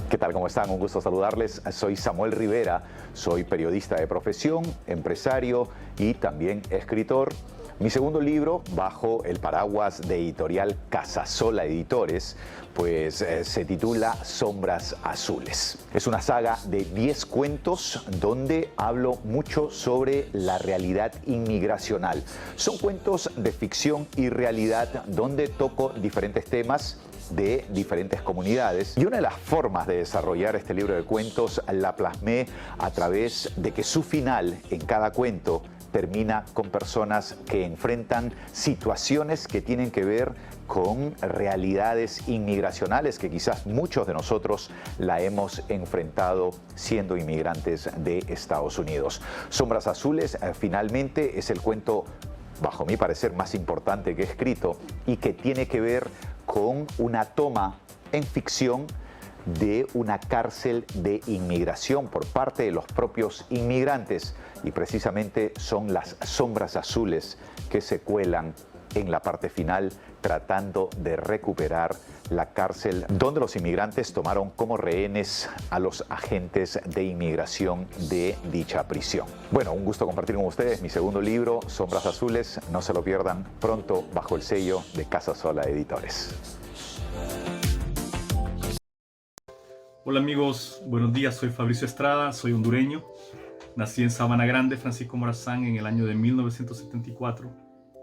¿Qué tal? ¿Cómo están? Un gusto saludarles. Soy Samuel Rivera, soy periodista de profesión, empresario y también escritor. Mi segundo libro, bajo el paraguas de editorial Casasola Editores, pues se titula Sombras Azules. Es una saga de 10 cuentos donde hablo mucho sobre la realidad inmigracional. Son cuentos de ficción y realidad donde toco diferentes temas de diferentes comunidades. Y una de las formas de desarrollar este libro de cuentos la plasmé a través de que su final en cada cuento termina con personas que enfrentan situaciones que tienen que ver con realidades inmigracionales que quizás muchos de nosotros la hemos enfrentado siendo inmigrantes de Estados Unidos. Sombras Azules finalmente es el cuento, bajo mi parecer, más importante que he escrito y que tiene que ver con una toma en ficción de una cárcel de inmigración por parte de los propios inmigrantes, y precisamente son las sombras azules que se cuelan en la parte final tratando de recuperar la cárcel donde los inmigrantes tomaron como rehenes a los agentes de inmigración de dicha prisión. Bueno, un gusto compartir con ustedes mi segundo libro, Sombras Azules. No se lo pierdan pronto bajo el sello de Casasola Editores. Hola amigos, buenos días, soy Fabricio Estrada, soy hondureño. Nací en Sabana Grande, Francisco Morazán, en el año de 1974.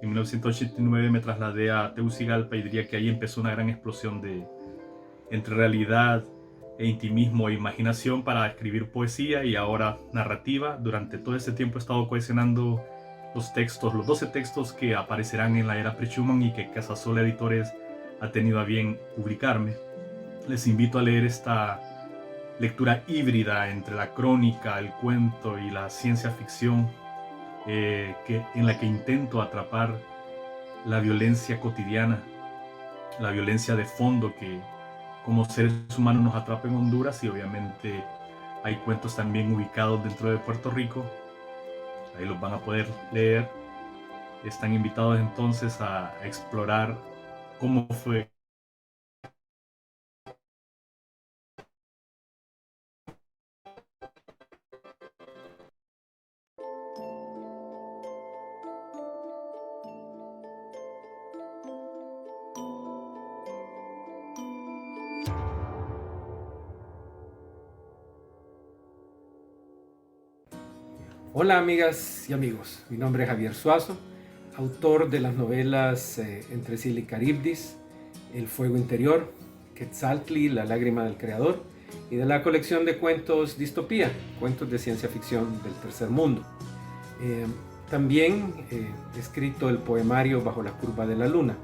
En 1989 me trasladé a Tegucigalpa y diría que ahí empezó una gran explosión entre realidad e intimismo e imaginación para escribir poesía y ahora narrativa. Durante todo ese tiempo he estado cohesionando los 12 textos que aparecerán en la era Pre-Schuman y que Casasola Editores ha tenido a bien publicarme. Les invito a leer esta lectura híbrida entre la crónica, el cuento y la ciencia ficción, en la que intento atrapar la violencia cotidiana, la violencia de fondo que como seres humanos nos atrapa en Honduras, y obviamente hay cuentos también ubicados dentro de Puerto Rico. Ahí los van a poder leer. Están invitados entonces a explorar cómo fue Hola amigas y amigos, mi nombre es Javier Suazo, autor de las novelas Entre Scila y Caribdis, El Fuego Interior, Quetzaltli, La Lágrima del Creador, y de la colección de cuentos Distopía, cuentos de ciencia ficción del tercer mundo. También he escrito el poemario Bajo la Curva de la Luna.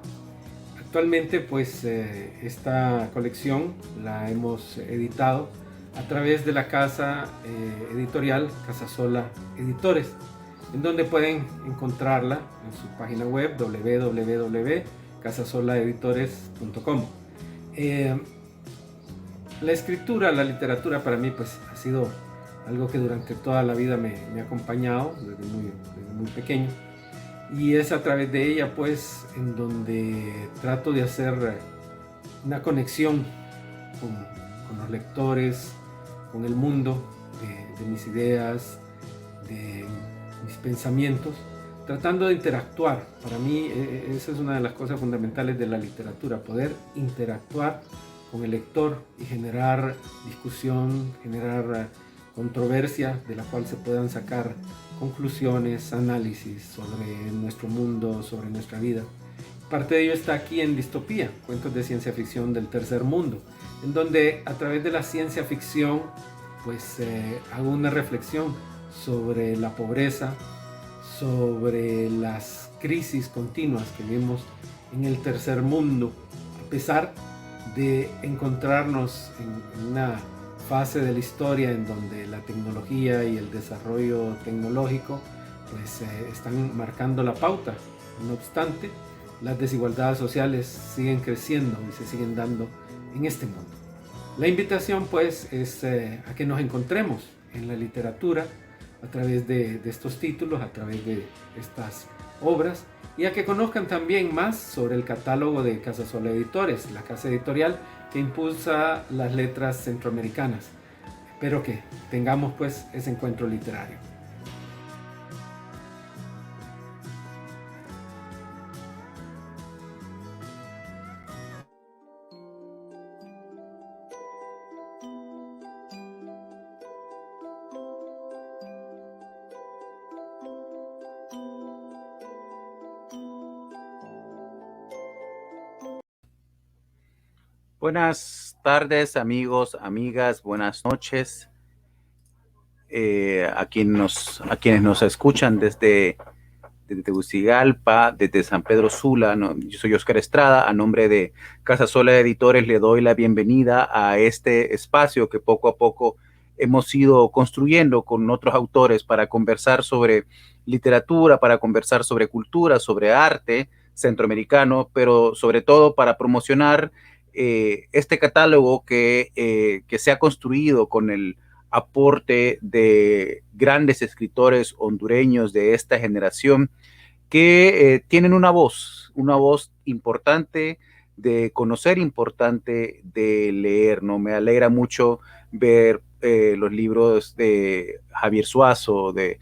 Actualmente pues esta colección la hemos editado a través de la casa editorial Casasola Editores, en donde pueden encontrarla en su página web www.casasolaeditores.com. La escritura, la literatura para mí pues ha sido algo que durante toda la vida me ha acompañado desde muy pequeño, y es a través de ella pues en donde trato de hacer una conexión con los lectores, con el mundo de mis ideas, de mis pensamientos, tratando de interactuar. Para mí esa es una de las cosas fundamentales de la literatura, poder interactuar con el lector y generar discusión, generar controversia de la cual se puedan sacar conclusiones, análisis sobre nuestro mundo, sobre nuestra vida. Parte de ello está aquí en Distopía, cuentos de ciencia ficción del tercer mundo, en donde a través de la ciencia ficción pues hago una reflexión sobre la pobreza, sobre las crisis continuas que vemos en el tercer mundo, a pesar de encontrarnos en una fase de la historia en donde la tecnología y el desarrollo tecnológico pues están marcando la pauta. No obstante, las desigualdades sociales siguen creciendo y se siguen dando en este mundo. La invitación pues es a que nos encontremos en la literatura a través de estos títulos, a través de estas obras y a que conozcan también más sobre el catálogo de Casasola Editores, la casa editorial que impulsa las letras centroamericanas. Espero que tengamos pues ese encuentro literario. Buenas tardes, amigos, amigas, buenas noches. A quienes nos escuchan desde Tegucigalpa, desde San Pedro Sula, ¿no? Yo soy Oscar Estrada, a nombre de Casasola Editores le doy la bienvenida a este espacio que poco a poco hemos ido construyendo con otros autores para conversar sobre literatura, para conversar sobre cultura, sobre arte centroamericano, pero sobre todo para promocionar este catálogo que se ha construido con el aporte de grandes escritores hondureños de esta generación que tienen una voz importante de conocer, importante de leer, ¿no? Me alegra mucho ver los libros de Javier Suazo, de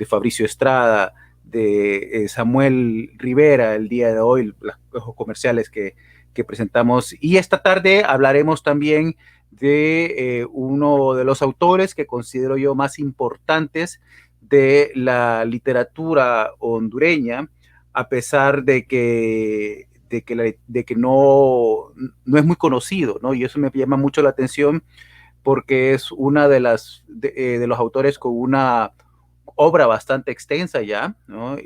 Fabricio Estrada, de Samuel Rivera el día de hoy, los comerciales que presentamos. Y esta tarde hablaremos también de uno de los autores que considero yo más importantes de la literatura hondureña, a pesar de que no es muy conocido, ¿no? Y eso me llama mucho la atención porque es una de los autores con una obra bastante extensa ya, ¿no?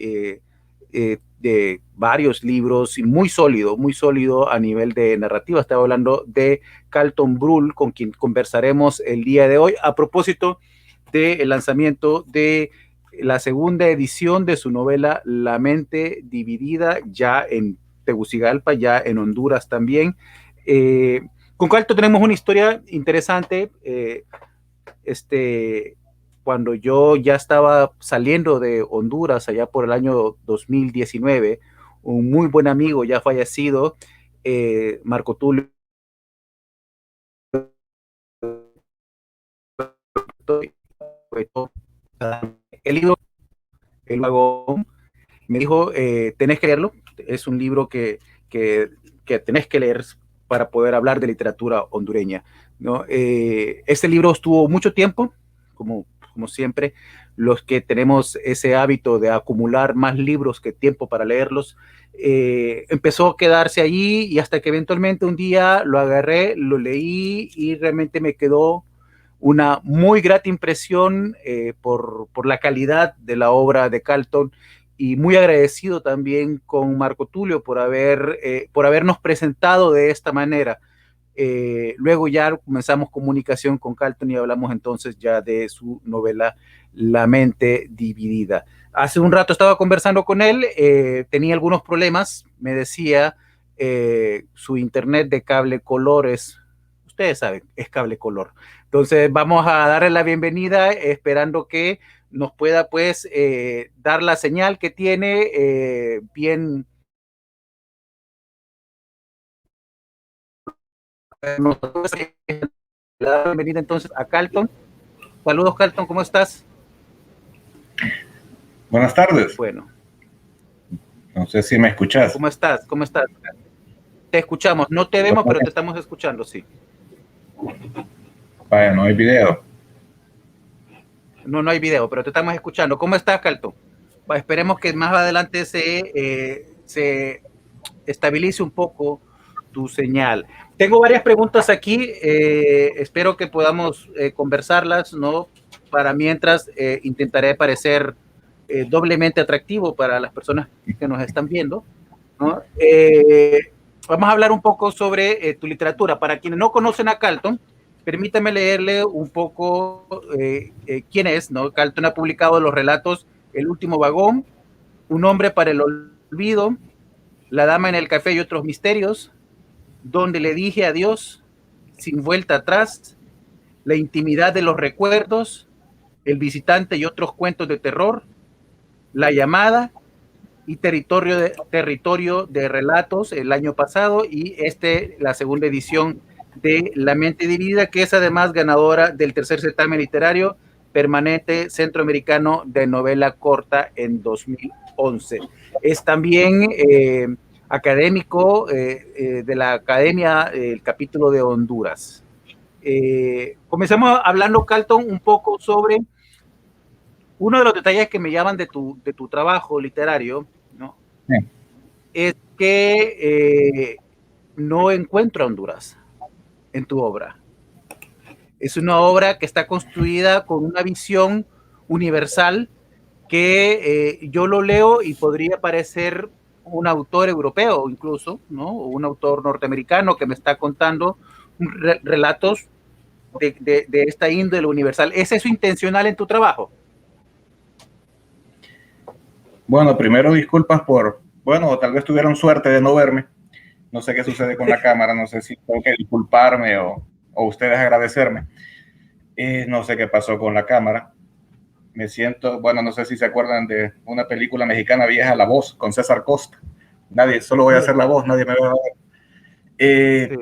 De varios libros y muy sólido a nivel de narrativa. Estaba hablando de Carlton Brull, con quien conversaremos el día de hoy a propósito del lanzamiento de la segunda edición de su novela La mente dividida, ya en Tegucigalpa, ya en Honduras también. Con Carlton tenemos una historia interesante. Cuando yo ya estaba saliendo de Honduras, allá por el año 2019, un muy buen amigo ya fallecido, Marco Tulio, el libro El Vagón, me dijo, tenés que leerlo, es un libro que tenés que leer para poder hablar de literatura hondureña, ¿no? Este libro estuvo mucho tiempo, como siempre, los que tenemos ese hábito de acumular más libros que tiempo para leerlos, empezó a quedarse allí y hasta que eventualmente un día lo agarré, lo leí y realmente me quedó una muy grata impresión por la calidad de la obra de Carlton y muy agradecido también con Marco Tulio por habernos presentado de esta manera. Luego ya comenzamos comunicación con Carlton y hablamos entonces ya de su novela La mente dividida. Hace un rato estaba conversando con él, tenía algunos problemas, me decía su internet de cable color ustedes saben, es cable color. Entonces vamos a darle la bienvenida esperando que nos pueda pues dar la señal que tiene bien. Le da la bienvenida entonces a Carlton. Saludos, Carlton, ¿cómo estás? Buenas tardes. Bueno. No sé si me escuchas. ¿Cómo estás? ¿Cómo estás? Te escuchamos. No te vemos, pero te estamos escuchando, sí. Vaya, no hay video. No hay video, pero te estamos escuchando. ¿Cómo estás, Carlton? Esperemos que más adelante se estabilice un poco tu señal. Tengo varias preguntas aquí. Espero que podamos conversarlas, ¿no? Para mientras intentaré parecer doblemente atractivo para las personas que nos están viendo, ¿no? Vamos a hablar un poco sobre tu literatura. Para quienes no conocen a Carlton, permítame leerle un poco quién es, ¿no? Carlton ha publicado los relatos El último vagón, Un hombre para el olvido, La dama en el café y otros misterios, Donde le dije adiós, Sin vuelta atrás, La intimidad de los recuerdos, El visitante y otros cuentos de terror, La llamada y territorio de relatos el año pasado, y la segunda edición de La mente dividida, que es además ganadora del tercer certamen literario permanente centroamericano de novela corta en 2011. Es también académico de la Academia, el capítulo de Honduras. Comencemos hablando, Carlton, un poco sobre uno de los detalles que me llaman de tu trabajo literario, ¿no? Sí. Es que no encuentro a Honduras en tu obra. Es una obra que está construida con una visión universal que yo lo leo y podría parecer un autor europeo incluso, ¿no? O un autor norteamericano que me está contando relatos de esta índole universal. ¿Es eso intencional en tu trabajo? Bueno, primero disculpas bueno, tal vez tuvieron suerte de no verme. No sé qué sucede con la cámara, no sé si tengo que disculparme o ustedes agradecerme. No sé qué pasó con la cámara. Me siento, bueno, no sé si se acuerdan de una película mexicana vieja, La Voz, con César Costa. Solo voy a hacer la voz, nadie me va a ver. Sí.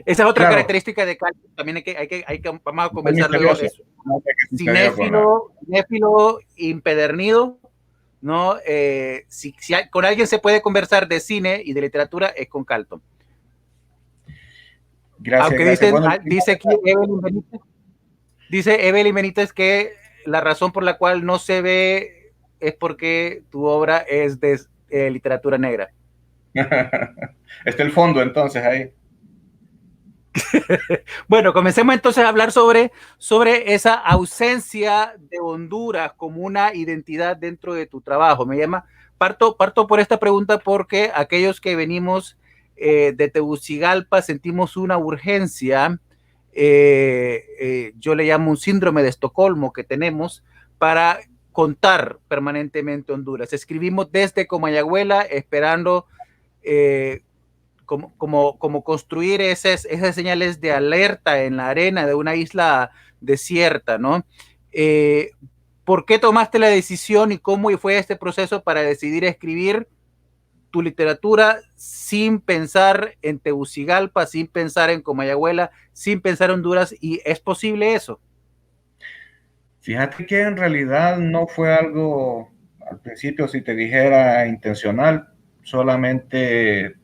Esa es otra Claro, característica de Carlton, también vamos a conversar luego de eso. No sé qué sucedió Cinéfilo impedernido, ¿no? Si con alguien se puede conversar de cine y de literatura, es con Carlton. Gracias, aunque gracias. dice aquí Evelyn Benítez que la razón por la cual no se ve es porque tu obra es de literatura negra. Está el fondo entonces ahí. Bueno, comencemos entonces a hablar sobre esa ausencia de Honduras como una identidad dentro de tu trabajo. Parto por esta pregunta porque aquellos que venimos de Tegucigalpa sentimos una urgencia, yo le llamo un síndrome de Estocolmo que tenemos para contar permanentemente Honduras. Escribimos desde Comayagüela esperando como construir esas señales de alerta en la arena de una isla desierta, ¿no? ¿Por qué tomaste la decisión y cómo fue este proceso para decidir escribir tu literatura sin pensar en Tegucigalpa, sin pensar en Comayagüela, sin pensar en Honduras? ¿Y es posible eso? Fíjate que en realidad no fue algo, al principio, si te dijera, intencional, solamente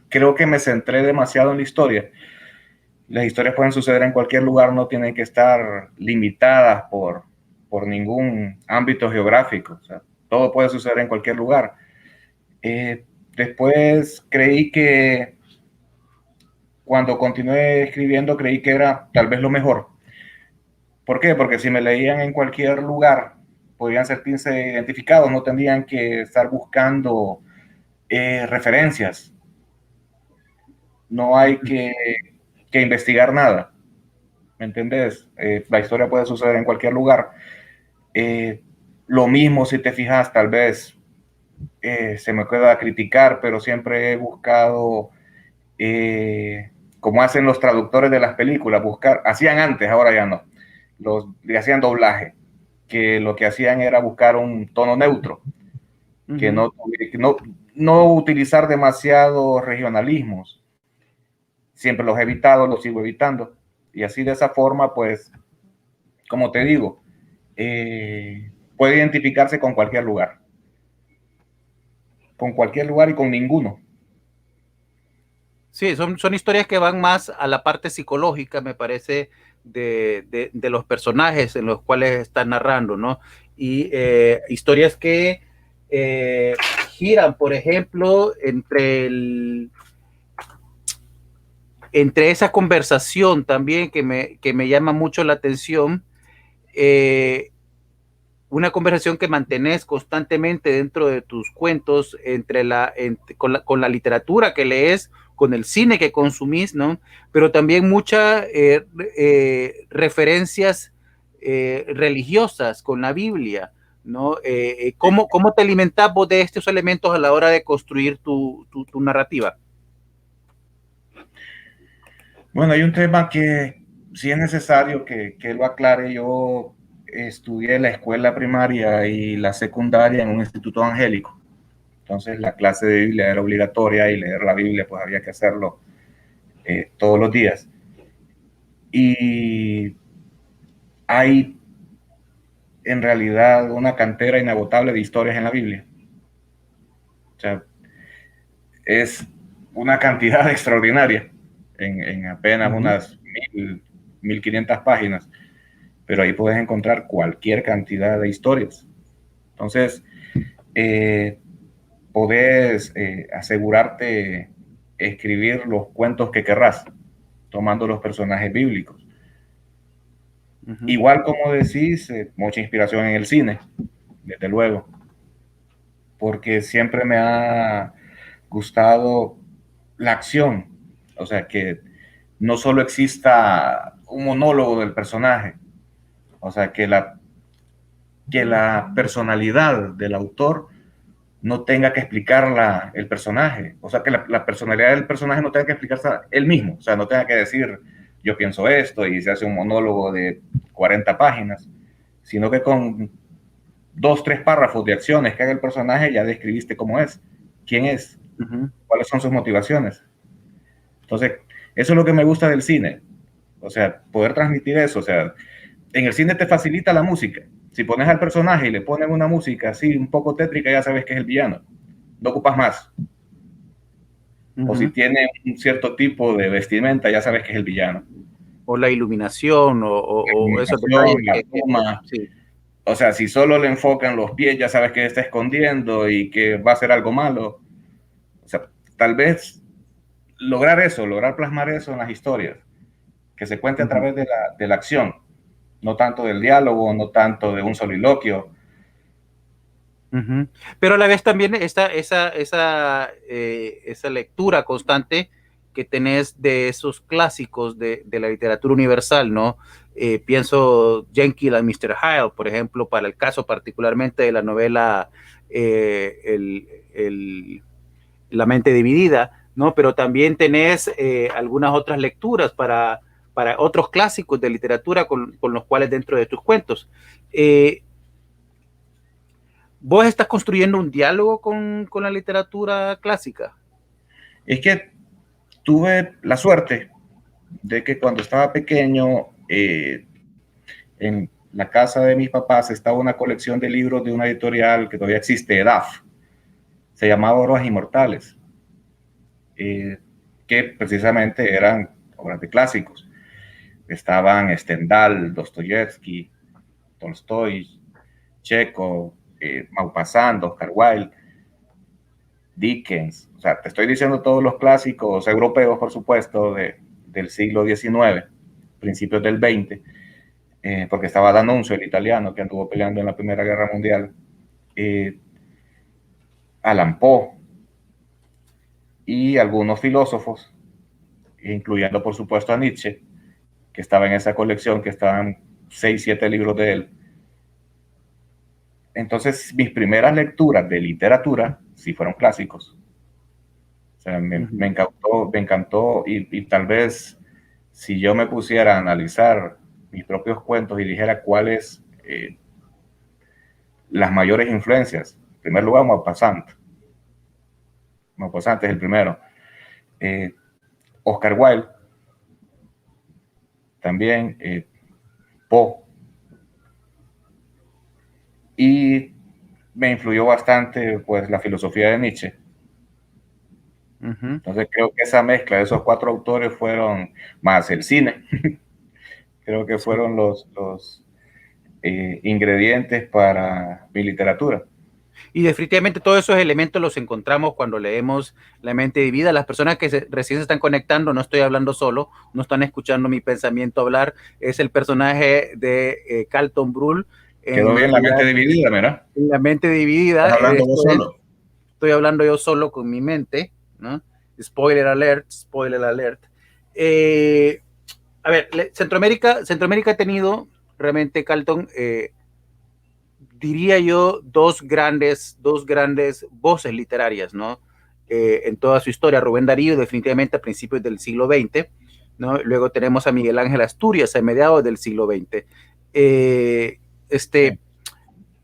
creo que me centré demasiado en la historia. Las historias pueden suceder en cualquier lugar, no tienen que estar limitadas por ningún ámbito geográfico. O sea, todo puede suceder en cualquier lugar. Después creí que cuando continué escribiendo, creí que era tal vez lo mejor. ¿Por qué? Porque si me leían en cualquier lugar, podrían sentirse identificados, no tendrían que estar buscando referencias. No hay que investigar nada. ¿Me entendés? La historia puede suceder en cualquier lugar. Lo mismo si te fijas, tal vez se me pueda criticar, pero siempre he buscado, como hacen los traductores de las películas, hacían antes, ahora ya no, le hacían doblaje, que lo que hacían era buscar un tono neutro, que no utilizar demasiados regionalismos. Siempre los he evitado, los sigo evitando. Y así de esa forma, pues, como te digo, puede identificarse con cualquier lugar. Con cualquier lugar y con ninguno. Sí, son historias que van más a la parte psicológica, me parece, de los personajes en los cuales están narrando, ¿no? Y historias que giran, por ejemplo, entre esa conversación también que me llama mucho la atención, una conversación que mantenés constantemente dentro de tus cuentos con la literatura que lees, con el cine que consumís, ¿no? Pero también muchas referencias religiosas con la Biblia, ¿no? ¿Cómo te alimentás vos de estos elementos a la hora de construir tu narrativa? Bueno, hay un tema que sí es necesario que lo aclare. Yo estudié la escuela primaria y la secundaria en un instituto angélico. Entonces la clase de Biblia era obligatoria y leer la Biblia pues había que hacerlo todos los días. Y hay en realidad una cantera inagotable de historias en la Biblia. O sea, es una cantidad extraordinaria en apenas unas 1500 páginas, pero ahí puedes encontrar cualquier cantidad de historias. Entonces, podés asegurarte escribir los cuentos que querrás, tomando los personajes bíblicos. Igual como decís, mucha inspiración en el cine, desde luego, porque siempre me ha gustado la acción, o sea, que no solo exista un monólogo del personaje, o sea, que la personalidad del autor no tenga que explicarla el personaje, o sea, que la personalidad del personaje no tenga que explicarse él mismo, o sea, no tenga que decir yo pienso esto y se hace un monólogo de 40 páginas, sino que con 2, 3 párrafos de acciones que haga el personaje ya describiste cómo es, quién es, cuáles son sus motivaciones. Entonces, eso es lo que me gusta del cine, o sea, poder transmitir eso, o sea, en el cine te facilita la música. Si pones al personaje y le pones una música así un poco tétrica, ya sabes que es el villano. No ocupas más. O si tiene un cierto tipo de vestimenta, ya sabes que es el villano. O la iluminación, o esos detalles. La toma. Sí. O sea, si solo le enfocan los pies, ya sabes que está escondiendo y que va a hacer algo malo. O sea, tal vez lograr plasmar eso en las historias, que se cuente a través de la acción. No tanto del diálogo, no tanto de un soliloquio. Pero a la vez también esa lectura constante que tenés de esos clásicos de la literatura universal, ¿no? Pienso Jekyll and Mr. Hyde, por ejemplo, para el caso particularmente de la novela La mente dividida, ¿no? Pero también tenés algunas otras lecturas para otros clásicos de literatura con los cuales dentro de tus cuentos. ¿Vos estás construyendo un diálogo con la literatura clásica? Es que tuve la suerte de que cuando estaba pequeño, en la casa de mis papás estaba una colección de libros de una editorial que todavía existe, EDAF. Se llamaba Obras Inmortales, que precisamente eran obras de clásicos. Estaban Stendhal, Dostoyevsky, Tolstoy, Chekhov, Maupassant, Oscar Wilde, Dickens. O sea, te estoy diciendo todos los clásicos europeos, por supuesto, del siglo XIX, principios del XX, porque estaba D'Annunzio, el italiano, que anduvo peleando en la Primera Guerra Mundial, Allan Poe y algunos filósofos, incluyendo, por supuesto, a Nietzsche, que estaba en esa colección, que estaban 6, 7 libros de él. Entonces, mis primeras lecturas de literatura sí fueron clásicos. O sea, me encantó y tal vez si yo me pusiera a analizar mis propios cuentos y dijera cuáles las mayores influencias. En primer lugar, Maupassant. Maupassant es el primero. Oscar Wilde. También Poe. Y me influyó bastante pues la filosofía de Nietzsche. Entonces creo que esa mezcla de esos 4 autores fueron, más el cine, creo que fueron los ingredientes para mi literatura. Y definitivamente todos esos elementos los encontramos cuando leemos La mente dividida. Las personas que recién se están conectando, no estoy hablando solo, no están escuchando mi pensamiento hablar, es el personaje de Carlton Brull. Quedó bien La mente dividida, ¿verdad? La mente dividida. ¿Estás hablando vos solo? Estoy hablando yo solo con mi mente, ¿no? Spoiler alert, spoiler alert. A ver, Centroamérica ha tenido realmente, Carlton, diría yo, dos grandes voces literarias, ¿no? En toda su historia. Rubén Darío, definitivamente a principios del siglo XX, ¿no? Luego tenemos a Miguel Ángel Asturias a mediados del siglo XX.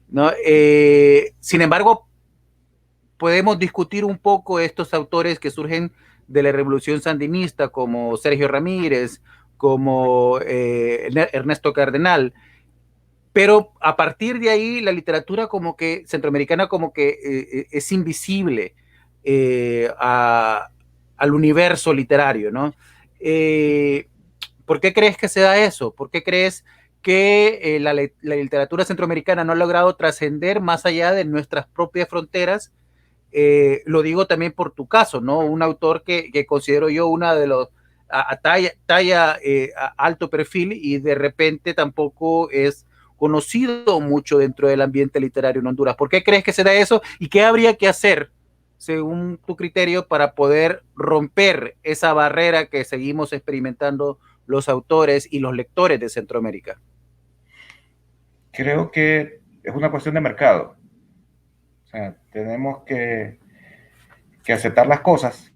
¿no? Sin embargo, podemos discutir un poco estos autores que surgen de la revolución sandinista, como Sergio Ramírez, como Ernesto Cardenal, pero a partir de ahí la literatura como que centroamericana como que es invisible al universo literario, ¿no? ¿Por qué crees que se da eso? ¿Por qué crees que la literatura centroamericana no ha logrado trascender más allá de nuestras propias fronteras? Lo digo también por tu caso, ¿no? Un autor que considero yo una de los a talla alto perfil y de repente tampoco es conocido mucho dentro del ambiente literario en Honduras. ¿Por qué crees que se da eso? ¿Y qué habría que hacer, según tu criterio, para poder romper esa barrera que seguimos experimentando los autores y los lectores de Centroamérica? Creo que es una cuestión de mercado. O sea, tenemos que aceptar las cosas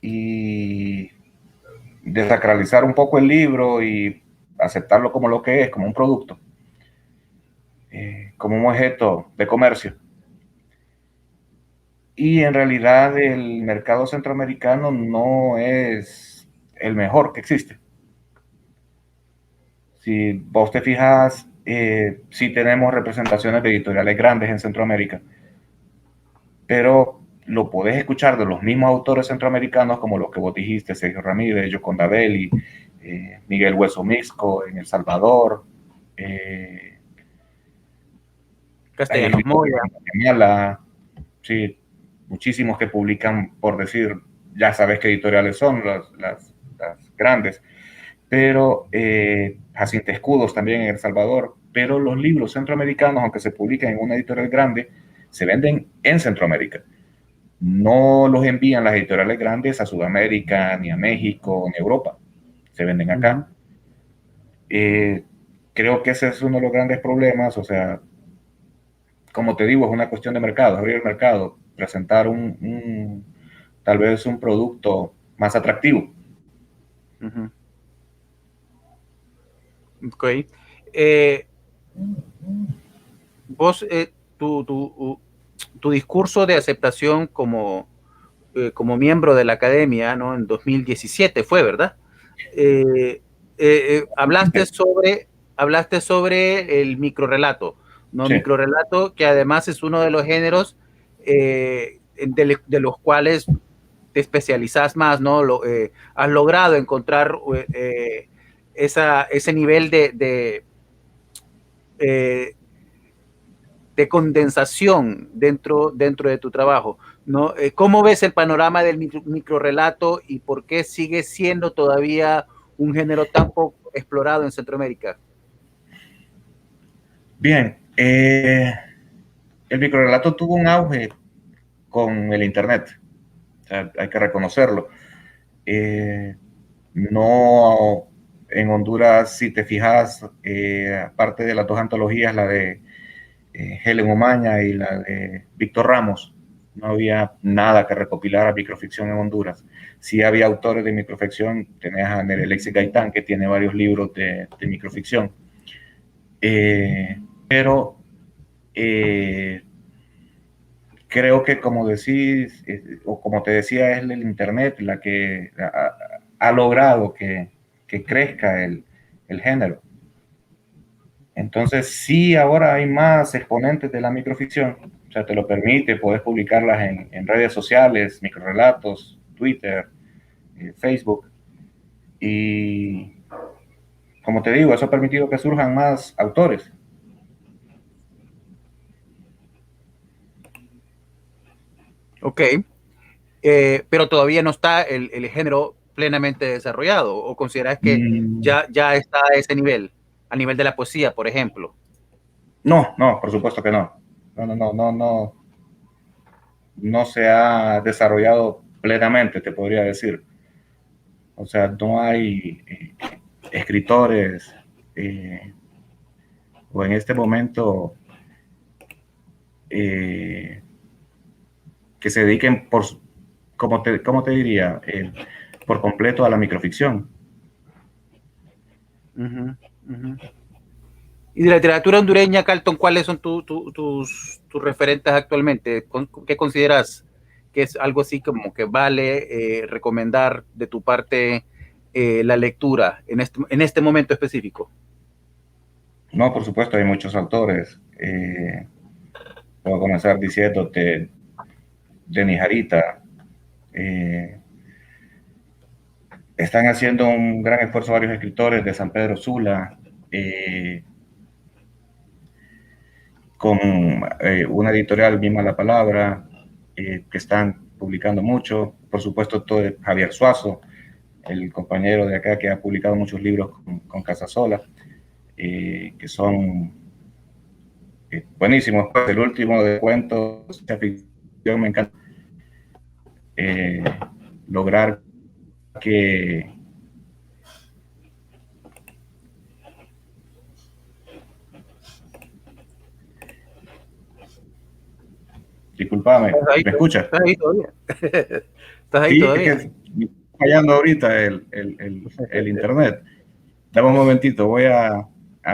y desacralizar un poco el libro y aceptarlo como lo que es, como un producto, como un objeto de comercio. Y en realidad el mercado centroamericano no es el mejor que existe. Si vos te fijas, sí tenemos representaciones de editoriales grandes en Centroamérica, pero lo podés escuchar de los mismos autores centroamericanos como los que vos dijiste, Sergio Ramírez, Yoconda Belli, Miguel Hueso Mixco en El Salvador, Castellanos Moya, Guatemala, sí, muchísimos que publican, por decir, ya sabes qué editoriales son las grandes, pero Jacinto Escudos también en El Salvador, pero los libros centroamericanos, aunque se publiquen en una editorial grande, se venden en Centroamérica. No los envían las editoriales grandes a Sudamérica, ni a México, ni a Europa. Se venden acá. Creo que ese es uno de los grandes problemas. O sea, como te digo, es una cuestión de mercado, abrir el mercado, presentar tal vez un producto más atractivo. Ok. Vos, tu discurso de aceptación como miembro de la academia, ¿no? En 2017 fue, ¿verdad? Hablaste sobre el microrrelato, ¿no? Sí. Microrrelato que además es uno de los géneros de los cuales te especializas más, ¿no? Has logrado encontrar ese nivel de condensación dentro de tu trabajo, ¿no? ¿Cómo ves el panorama del microrrelato y por qué sigue siendo todavía un género tan poco explorado en Centroamérica? Bien, el microrrelato tuvo un auge con el Internet, o sea, hay que reconocerlo. No, en Honduras, si te fijas, aparte de las dos antologías, la de Helen Omaña y la de Víctor Ramos, no había nada que recopilar a microficción en Honduras. Sí había autores de microficción, tenés a Nerelexis Gaitán, que tiene varios libros de microficción. Pero creo que, como decís, o como te decía, es el Internet la que ha logrado que crezca el género. Entonces, sí, ahora hay más exponentes de la microficción, o sea, te lo permite, puedes publicarlas en redes sociales, microrelatos, Twitter, Facebook, y como te digo, eso ha permitido que surjan más autores. Ok, pero todavía no está el género plenamente desarrollado, ¿o consideras que ya está a ese nivel, a nivel de la poesía, por ejemplo? No, por supuesto que no. No se ha desarrollado plenamente, te podría decir. O sea, no hay escritores o en este momento que se dediquen ¿cómo te diría? Por completo a la microficción. Y de la literatura hondureña, Carlton, ¿cuáles son tus referentes actualmente? ¿Qué consideras que es algo así como que vale recomendar de tu parte la lectura en este momento específico? No, por supuesto, hay muchos autores. Puedo comenzar diciéndote Denis Jarita. Están haciendo un gran esfuerzo varios escritores de San Pedro Sula, con una editorial, Misma la Palabra, que están publicando mucho. Por supuesto, todo Javier Suazo, el compañero de acá que ha publicado muchos libros con Casasola, que son buenísimos. El último de cuentos de ficción me encanta. Lograr que disculpame, ¿me escuchas? ¿Estás ahí todavía? ¿Estás ahí Sí, todavía? es que me está fallando ahorita el internet. Dame un momentito, voy a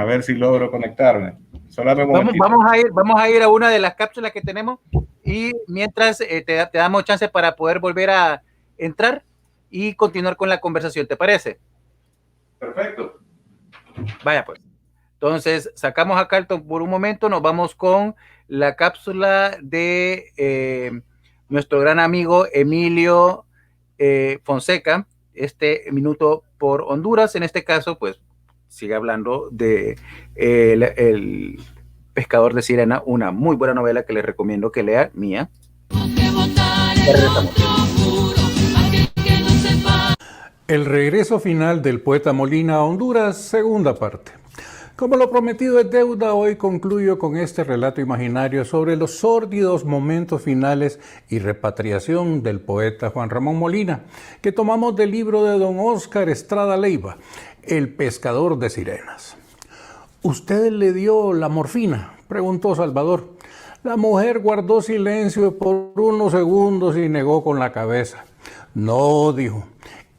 ver si logro conectarme. Solamente un momentito. Vamos a ir a una de las cápsulas que tenemos y mientras te damos chance para poder volver a entrar y continuar con la conversación, ¿te parece? Perfecto. Vaya pues. Entonces, sacamos a Carlton por un momento, nos vamos con la cápsula de nuestro gran amigo Emilio Fonseca, este minuto por Honduras. En este caso, pues, sigue hablando de el pescador de sirena, una muy buena novela que les recomiendo que lea, mía. El regreso final del poeta Molina a Honduras, segunda parte. Como lo prometido es deuda, hoy concluyo con este relato imaginario sobre los sórdidos momentos finales y repatriación del poeta Juan Ramón Molina, que tomamos del libro de don Óscar Estrada Leiva, El pescador de sirenas. ¿Usted le dio la morfina?, preguntó Salvador. La mujer guardó silencio por unos segundos y negó con la cabeza. No, dijo.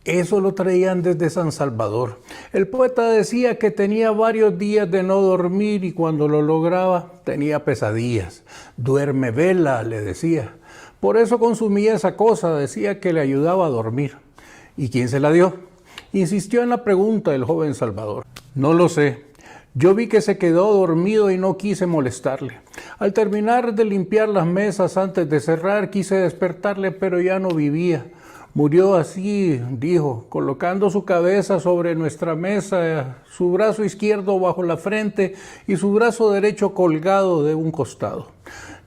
Eso lo traían desde San Salvador. El poeta decía que tenía varios días de no dormir y cuando lo lograba tenía pesadillas. Duerme vela, le decía. Por eso consumía esa cosa, decía que le ayudaba a dormir. ¿Y quién se la dio?, insistió en la pregunta el joven Salvador. No lo sé. Yo vi que se quedó dormido y no quise molestarle. Al terminar de limpiar las mesas antes de cerrar, quise despertarle, pero ya no vivía. Murió así, dijo, colocando su cabeza sobre nuestra mesa, su brazo izquierdo bajo la frente y su brazo derecho colgado de un costado.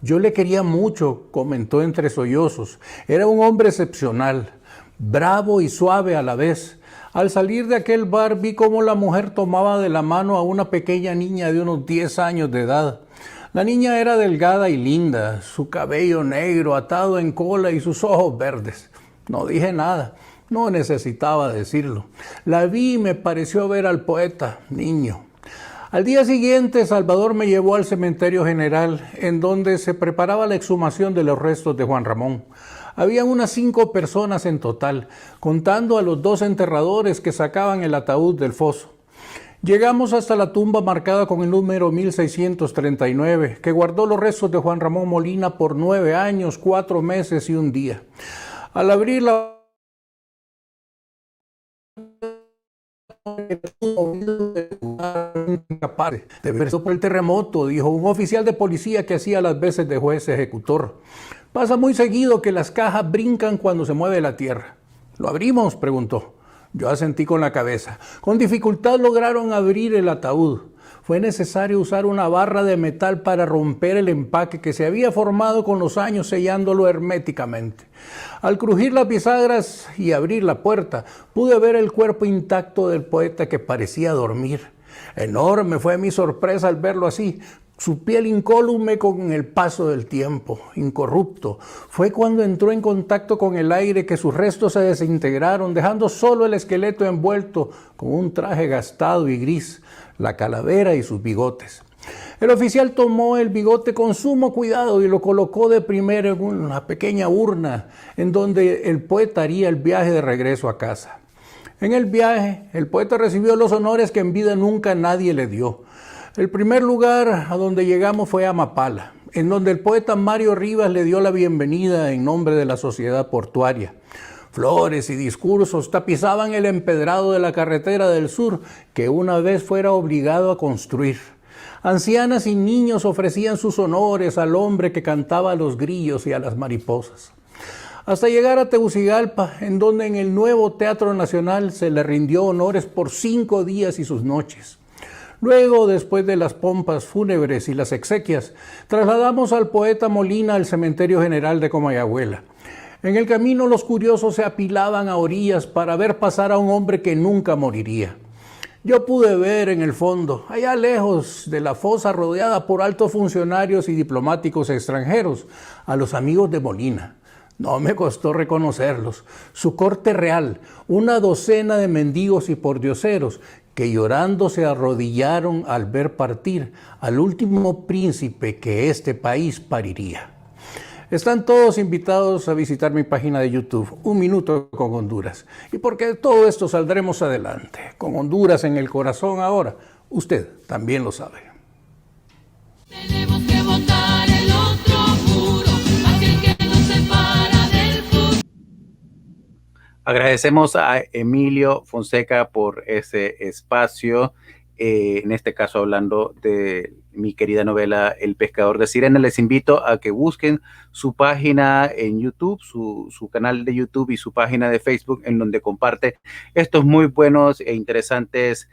Yo le quería mucho, comentó entre sollozos. Era un hombre excepcional, bravo y suave a la vez. Al salir de aquel bar vi cómo la mujer tomaba de la mano a una pequeña niña de unos 10 años de edad. La niña era delgada y linda, su cabello negro atado en cola y sus ojos verdes. No dije nada, no necesitaba decirlo. La vi y me pareció ver al poeta, niño. Al día siguiente, Salvador me llevó al cementerio general, en donde se preparaba la exhumación de los restos de Juan Ramón. Habían unas 5 personas en total, contando a los 2 enterradores que sacaban el ataúd del foso. Llegamos hasta la tumba marcada con el número 1639, que guardó los restos de Juan Ramón Molina por 9 años, 4 meses y un día. Al abrir la de verso por el terremoto, dijo un oficial de policía que hacía las veces de juez ejecutor. Pasa muy seguido que las cajas brincan cuando se mueve la tierra. ¿Lo abrimos?, preguntó. Yo asentí con la cabeza. Con dificultad lograron abrir el ataúd. Fue necesario usar una barra de metal para romper el empaque que se había formado con los años, sellándolo herméticamente. Al crujir las bisagras y abrir la puerta, pude ver el cuerpo intacto del poeta que parecía dormir. Enorme fue mi sorpresa al verlo así, su piel incólume con el paso del tiempo, incorrupto. Fue cuando entró en contacto con el aire que sus restos se desintegraron, dejando solo el esqueleto envuelto con un traje gastado y gris, la calavera y sus bigotes. El oficial tomó el bigote con sumo cuidado y lo colocó de primero en una pequeña urna en donde el poeta haría el viaje de regreso a casa. En el viaje, el poeta recibió los honores que en vida nunca nadie le dio. El primer lugar a donde llegamos fue Amapala, en donde el poeta Mario Rivas le dio la bienvenida en nombre de la sociedad portuaria. Flores y discursos tapizaban el empedrado de la carretera del sur que una vez fuera obligado a construir. Ancianas y niños ofrecían sus honores al hombre que cantaba a los grillos y a las mariposas. Hasta llegar a Tegucigalpa, en donde en el nuevo Teatro Nacional se le rindió honores por 5 días y sus noches. Luego, después de las pompas fúnebres y las exequias, trasladamos al poeta Molina al Cementerio General de Comayagüela. En el camino los curiosos se apilaban a orillas para ver pasar a un hombre que nunca moriría. Yo pude ver en el fondo, allá lejos de la fosa rodeada por altos funcionarios y diplomáticos extranjeros, a los amigos de Molina. No me costó reconocerlos. Su corte real, una docena de mendigos y pordioseros que llorando se arrodillaron al ver partir al último príncipe que este país pariría. Están todos invitados a visitar mi página de YouTube, Un Minuto con Honduras. Y porque de todo esto saldremos adelante, con Honduras en el corazón ahora. Usted también lo sabe. Tenemos que botar el otro muro, aquel que nos separa del futuro. Agradecemos a Emilio Fonseca por ese espacio, en este caso hablando de mi querida novela El pescador de Sirena. Les invito a que busquen su página en YouTube, su canal de YouTube y su página de Facebook, en donde comparte estos muy buenos e interesantes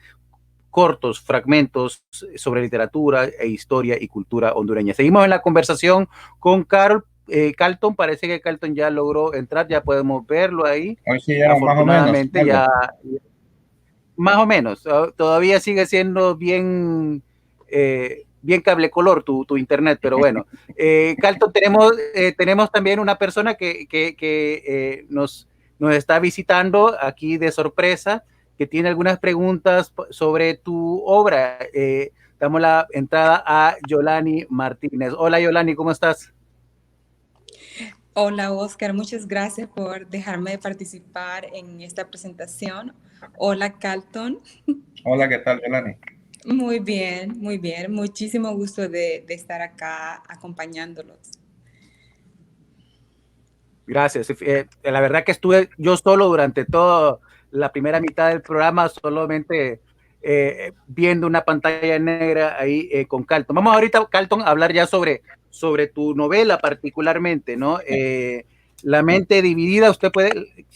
cortos, fragmentos sobre literatura e historia y cultura hondureña. Seguimos en la conversación con Carlton. Parece que Carlton ya logró entrar, ya podemos verlo ahí. Hoy sí, ya Afortunadamente, más o menos. Todavía sigue siendo bien cable color tu internet, pero bueno. Carlton, tenemos también una persona que nos está visitando aquí de sorpresa, que tiene algunas preguntas sobre tu obra. Damos la entrada a Yolani Martínez. Hola, Yolani, ¿cómo estás? Hola, Oscar. Muchas gracias por dejarme participar en esta presentación. Hola, Carlton. Hola, ¿qué tal, Yolani? Muy bien, muy bien. Muchísimo gusto de estar acá acompañándolos. Gracias. La verdad que estuve yo solo durante toda la primera mitad del programa, solamente viendo una pantalla negra ahí con Carlton. Vamos ahorita, Carlton, a hablar ya sobre tu novela particularmente, ¿no? La mente dividida, usted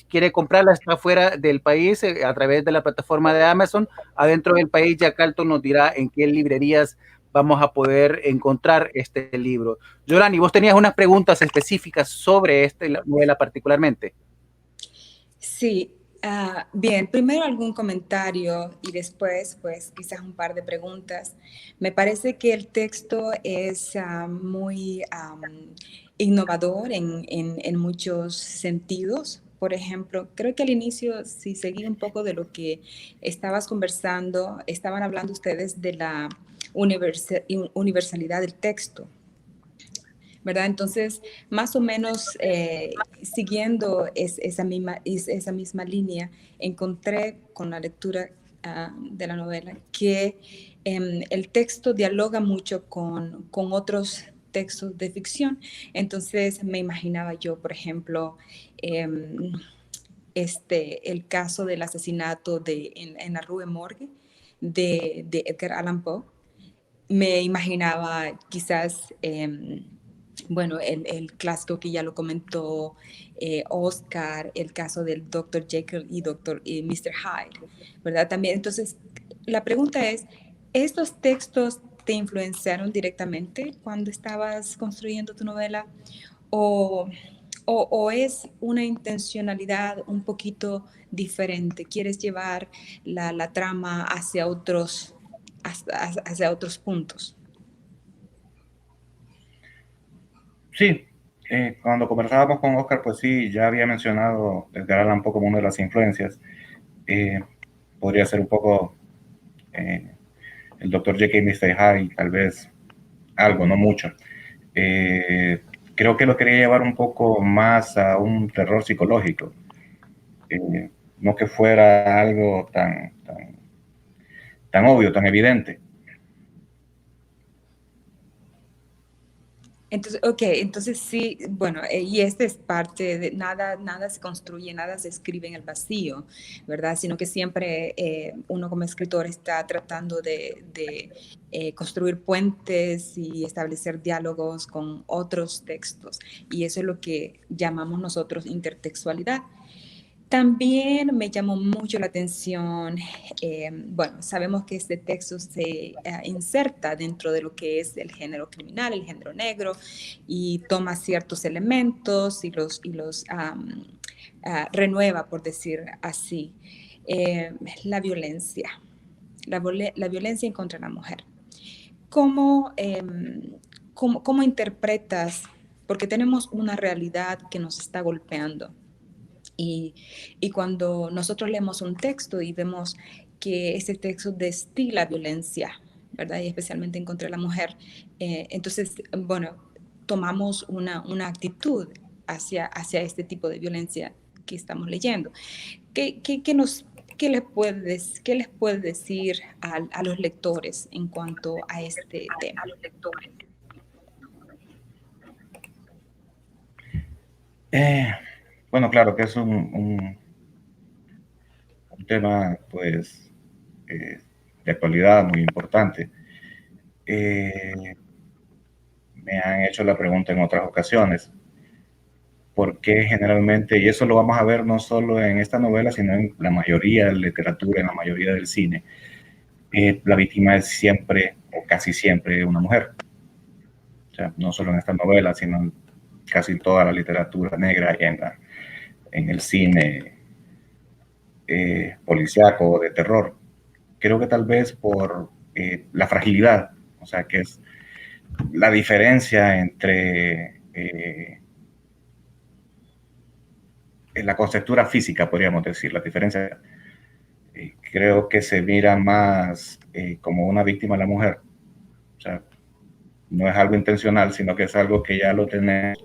quiere comprarla, está fuera del país a través de la plataforma de Amazon. Adentro del país ya Carlton nos dirá en qué librerías vamos a poder encontrar este libro. Yolani, vos tenías unas preguntas específicas sobre esta novela particularmente. Sí, bien, primero algún comentario y después pues quizás un par de preguntas. Me parece que el texto es muy innovador en muchos sentidos. Por ejemplo, creo que al inicio, si seguí un poco de lo que estabas conversando, estaban hablando ustedes de la universalidad del texto, ¿verdad? Entonces, más o menos siguiendo esa misma línea, encontré con la lectura de la novela que el texto dialoga mucho con otros textos de ficción. Entonces, me imaginaba yo, por ejemplo, el caso del asesinato en la Rue Morgue de Edgar Allan Poe. Me imaginaba quizás, bueno, el clásico que ya lo comentó Oscar, el caso del Dr. Jekyll y Mr. Hyde, ¿verdad? También, entonces, la pregunta es, ¿estos textos te influenciaron directamente cuando estabas construyendo tu novela? ¿O es una intencionalidad un poquito diferente? ¿Quieres llevar la trama hacia otros puntos? Sí, cuando conversábamos con Oscar, pues sí, ya había mencionado Edgar Allan Poe como una de las influencias. Podría ser un poco el Dr. Jekyll y Mr. Hyde, tal vez algo, no mucho. Creo que lo quería llevar un poco más a un terror psicológico, no que fuera algo tan obvio, tan evidente. Entonces, ok, entonces sí, bueno, y este es parte de nada, nada se construye, nada se escribe en el vacío, ¿verdad? Sino que siempre uno como escritor está tratando de construir puentes y establecer diálogos con otros textos. Y eso es lo que llamamos nosotros intertextualidad. También me llamó mucho la atención, bueno, sabemos que este texto se inserta dentro de lo que es el género criminal, el género negro, y toma ciertos elementos y los renueva, por decir así. La violencia, la violencia en contra de la mujer. ¿Cómo, cómo interpretas? Porque tenemos una realidad que nos está golpeando. Y cuando nosotros leemos un texto y vemos que ese texto destila violencia, ¿verdad? Y especialmente en contra de la mujer, entonces, bueno, tomamos una actitud hacia este tipo de violencia que estamos leyendo. ¿Qué les puede decir a los lectores en cuanto a este tema? Bueno, claro que es un tema, pues, de actualidad muy importante. Me han hecho la pregunta en otras ocasiones, ¿por qué generalmente, y eso lo vamos a ver no solo en esta novela, sino en la mayoría de la literatura, en la mayoría del cine, la víctima es siempre o casi siempre una mujer? O sea, no solo en esta novela, sino en casi toda la literatura negra y en el cine policíaco o de terror. Creo que tal vez por la fragilidad, o sea, que es la diferencia entre la conceptura física, podríamos decir, la diferencia, creo que se mira más como una víctima la mujer. O sea, no es algo intencional, sino que es algo que ya lo tenemos.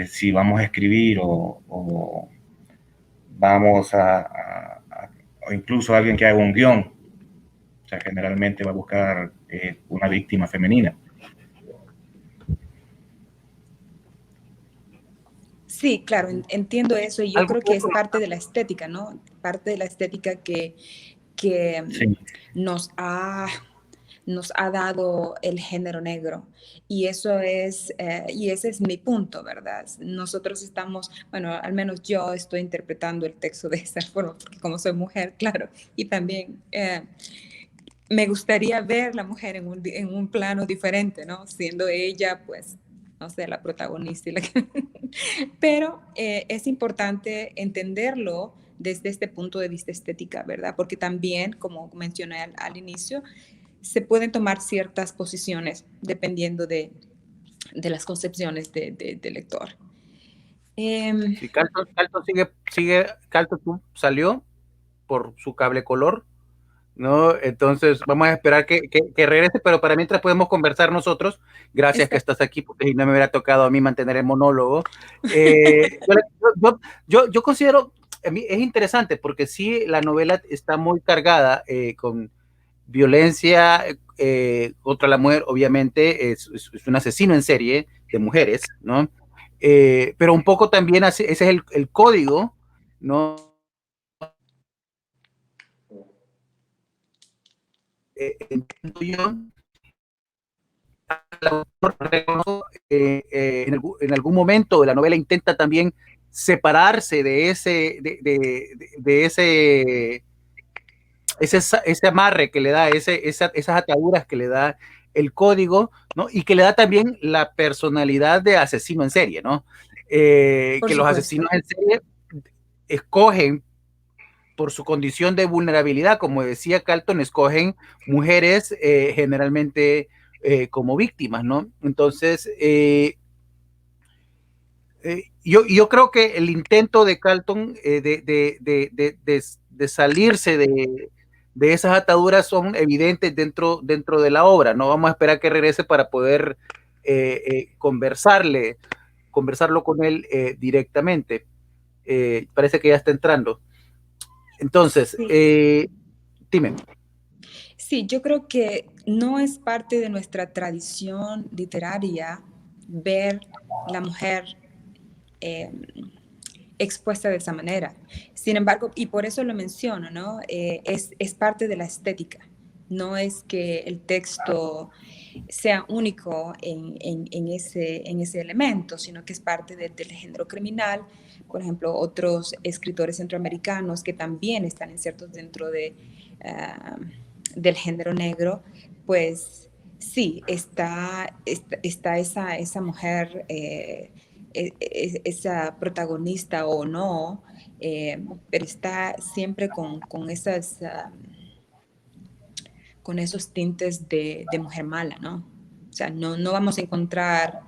Si vamos a escribir o vamos o incluso alguien que haga un guión, o sea, generalmente va a buscar una víctima femenina. Sí, claro, entiendo eso y yo creo que es parte de la estética, ¿no? Parte de la estética que Sí. nos ha dado el género negro. Y eso es, y ese es mi punto, ¿verdad? Nosotros estamos, bueno, al menos yo estoy interpretando el texto de esa forma, porque como soy mujer, claro, y también me gustaría ver la mujer en un plano diferente, ¿no? Siendo ella, pues, no sé, la protagonista. Pero es importante entenderlo desde este punto de vista estética, ¿verdad? Porque también, como mencioné al inicio, se pueden tomar ciertas posiciones dependiendo de las concepciones del lector. Si Carlton Carlton salió por su cable color, ¿no? Entonces vamos a esperar que regrese, pero para mientras podemos conversar nosotros. Gracias que estás aquí, porque si no me hubiera tocado a mí mantener el monólogo. Yo considero, a mí es interesante, porque sí, la novela está muy cargada con violencia contra la mujer. Obviamente es un asesino en serie de mujeres, ¿no? Pero un poco también ese es el código, ¿no? Entiendo yo, en algún momento de la novela intenta también separarse de ese amarre que le da, esas ataduras que le da el código, ¿no? Y que le da también la personalidad de asesino en serie, ¿no? Que los asesinos en serie escogen, por su condición de vulnerabilidad, como decía Carlton, escogen mujeres generalmente como víctimas, ¿no? Entonces, yo creo que el intento de Carlton de salirse de esas ataduras son evidentes dentro de la obra, ¿no? Vamos a esperar que regrese para poder conversarlo con él directamente. Parece que ya está entrando. Entonces, dime. Sí, yo creo que no es parte de nuestra tradición literaria ver la mujer expuesta de esa manera. Sin embargo, y por eso lo menciono, ¿no? Es parte de la estética. No es que el texto sea único en ese elemento, sino que es parte del género criminal. Por ejemplo, otros escritores centroamericanos que también están insertos dentro del género negro, pues sí, está esa mujer, esa protagonista o no, pero está siempre con esos tintes de mujer mala, ¿no? O sea, no vamos a encontrar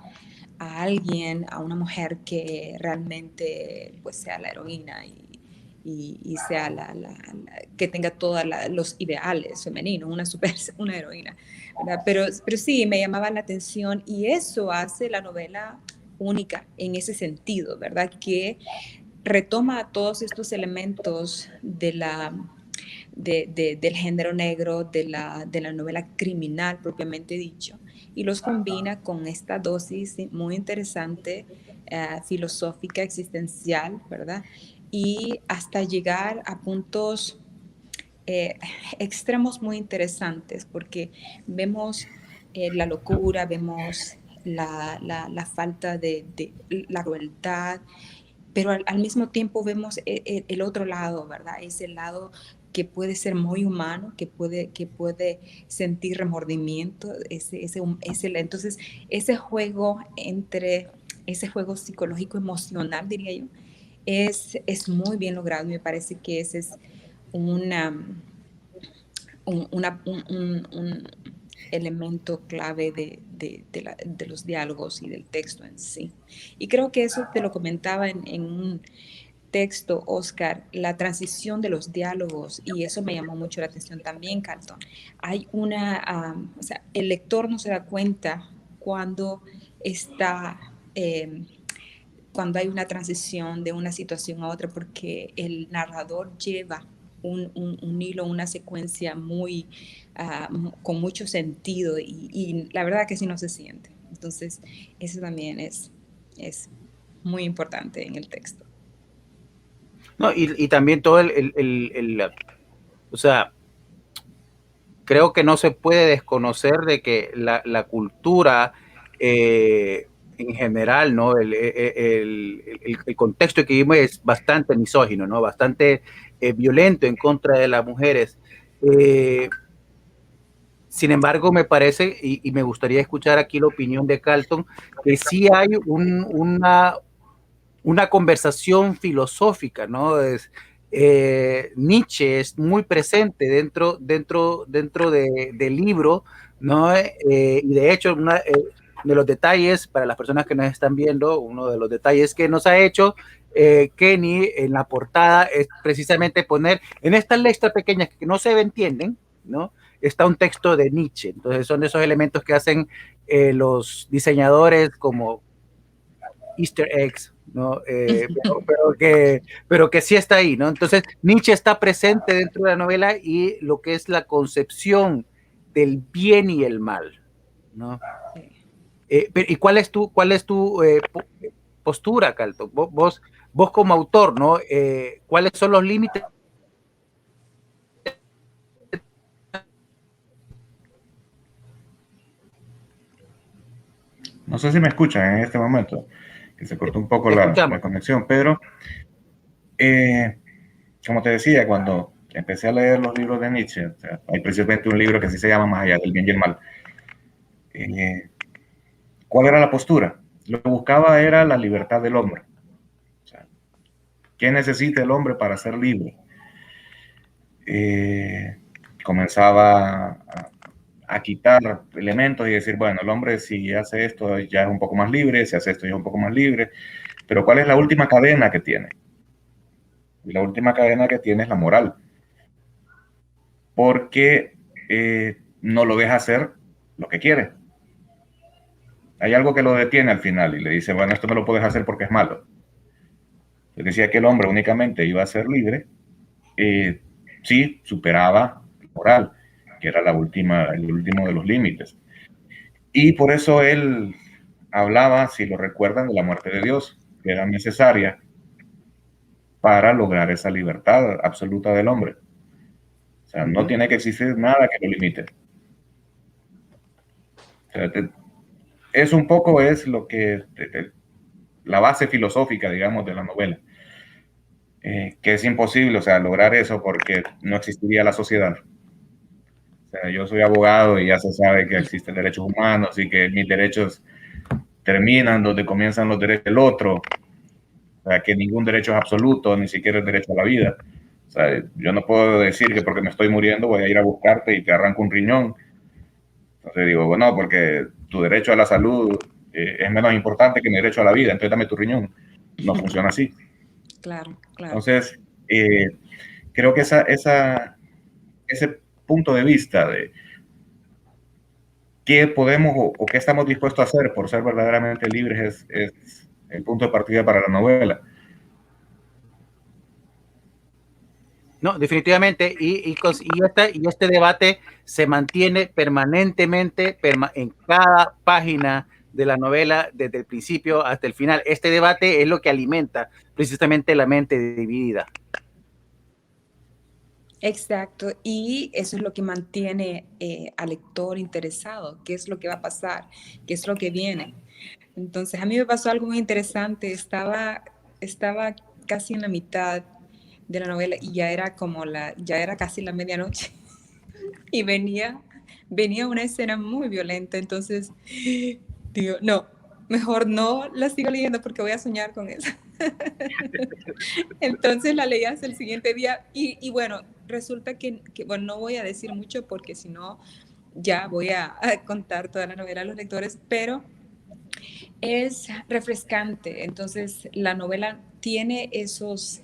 a alguien, a una mujer que realmente pues sea la heroína y sea que tenga todos los ideales femeninos, una heroína, ¿verdad? Pero sí, me llamaba la atención y eso hace la novela única en ese sentido, ¿verdad? Que retoma todos estos elementos del género negro, de la novela criminal propiamente dicho, y los combina con esta dosis muy interesante, filosófica, existencial, ¿verdad? Y hasta llegar a puntos extremos muy interesantes, porque vemos la locura, vemos la falta de la crueldad, pero al mismo tiempo vemos el otro lado, ¿verdad? Ese lado que puede ser muy humano, que puede sentir remordimiento, entonces ese juego ese juego psicológico emocional, diría yo, es muy bien logrado. Me parece que ese es un elemento clave de los diálogos y del texto en sí. Y creo que eso te lo comentaba en un texto, Oscar, la transición de los diálogos, y eso me llamó mucho la atención también, Carlton. Hay o sea, el lector no se da cuenta cuando está, cuando hay una transición de una situación a otra, porque el narrador lleva un hilo, una secuencia con mucho sentido y la verdad que sí no se siente. Entonces, eso también es muy importante en el texto. No, y también todo o sea, creo que no se puede desconocer de que la cultura en general, ¿no? El contexto que vivimos es bastante misógino, ¿no? Bastante violento en contra de las mujeres. Sin embargo, me parece, y me gustaría escuchar aquí la opinión de Carlton, que sí hay una conversación filosófica, ¿no? Nietzsche es muy presente dentro del libro, ¿no? Y de hecho, de los detalles, para las personas que nos están viendo, uno de los detalles que nos ha hecho Kenny en la portada es precisamente poner en estas letras pequeñas que no se entienden, ¿no? Está un texto de Nietzsche. Entonces son de esos elementos que hacen los diseñadores como Easter eggs, ¿no? Pero que sí está ahí, ¿no? Entonces, Nietzsche está presente dentro de la novela y lo que es la concepción del bien y el mal, ¿no? ¿Y cuál es tu postura, Carlton? Vos como autor, ¿no? ¿Cuáles son los límites? No sé si me escuchan en este momento, que se cortó un poco la conexión, pero como te decía, cuando empecé a leer los libros de Nietzsche, o sea, hay precisamente un libro que sí se llama Más allá del bien y el mal. ¿Cuál era la postura? Lo que buscaba era la libertad del hombre. O sea, ¿qué necesita el hombre para ser libre? Comenzaba a quitar elementos y decir, bueno, el hombre si hace esto ya es un poco más libre, si hace esto ya es un poco más libre, pero ¿cuál es la última cadena que tiene? Y la última cadena que tiene es la moral, porque no lo deja hacer lo que quiere. Hay algo que lo detiene al final y le dice, bueno, esto no lo puedes hacer porque es malo. Le decía que el hombre únicamente iba a ser libre si superaba la moral, que era el último de los límites. Y por eso él hablaba, si lo recuerdan, de la muerte de Dios, que era necesaria para lograr esa libertad absoluta del hombre. O sea, no tiene que existir nada que lo limite. O sea, es un poco es lo que la base filosófica, digamos, de la novela. Que es imposible, o sea, lograr eso porque no existiría la sociedad. O sea, yo soy abogado y ya se sabe que existen derechos humanos y que mis derechos terminan donde comienzan los derechos del otro. O sea, que ningún derecho es absoluto, ni siquiera el derecho a la vida. O sea, yo no puedo decir que porque me estoy muriendo voy a ir a buscarte y te arranco un riñón. Entonces digo, bueno, porque tu derecho a la salud es menos importante que mi derecho a la vida, entonces dame tu riñón. No funciona así. Claro, claro. Entonces, creo que ese punto de vista de qué podemos o qué estamos dispuestos a hacer por ser verdaderamente libres es el punto de partida para la novela. No, definitivamente, y este debate se mantiene permanentemente en cada página de la novela, desde el principio hasta el final. Este debate es lo que alimenta precisamente la mente dividida. Exacto, y eso es lo que mantiene al lector interesado, qué es lo que va a pasar, qué es lo que viene. Entonces, a mí me pasó algo muy interesante, estaba casi en la mitad de la novela y ya era casi la medianoche y venía una escena muy violenta, entonces digo, no, mejor no la sigo leyendo porque voy a soñar con eso. Entonces la leí hasta el siguiente día y bueno, resulta que, bueno, no voy a decir mucho porque si no ya voy a contar toda la novela a los lectores, pero es refrescante. Entonces la novela tiene esos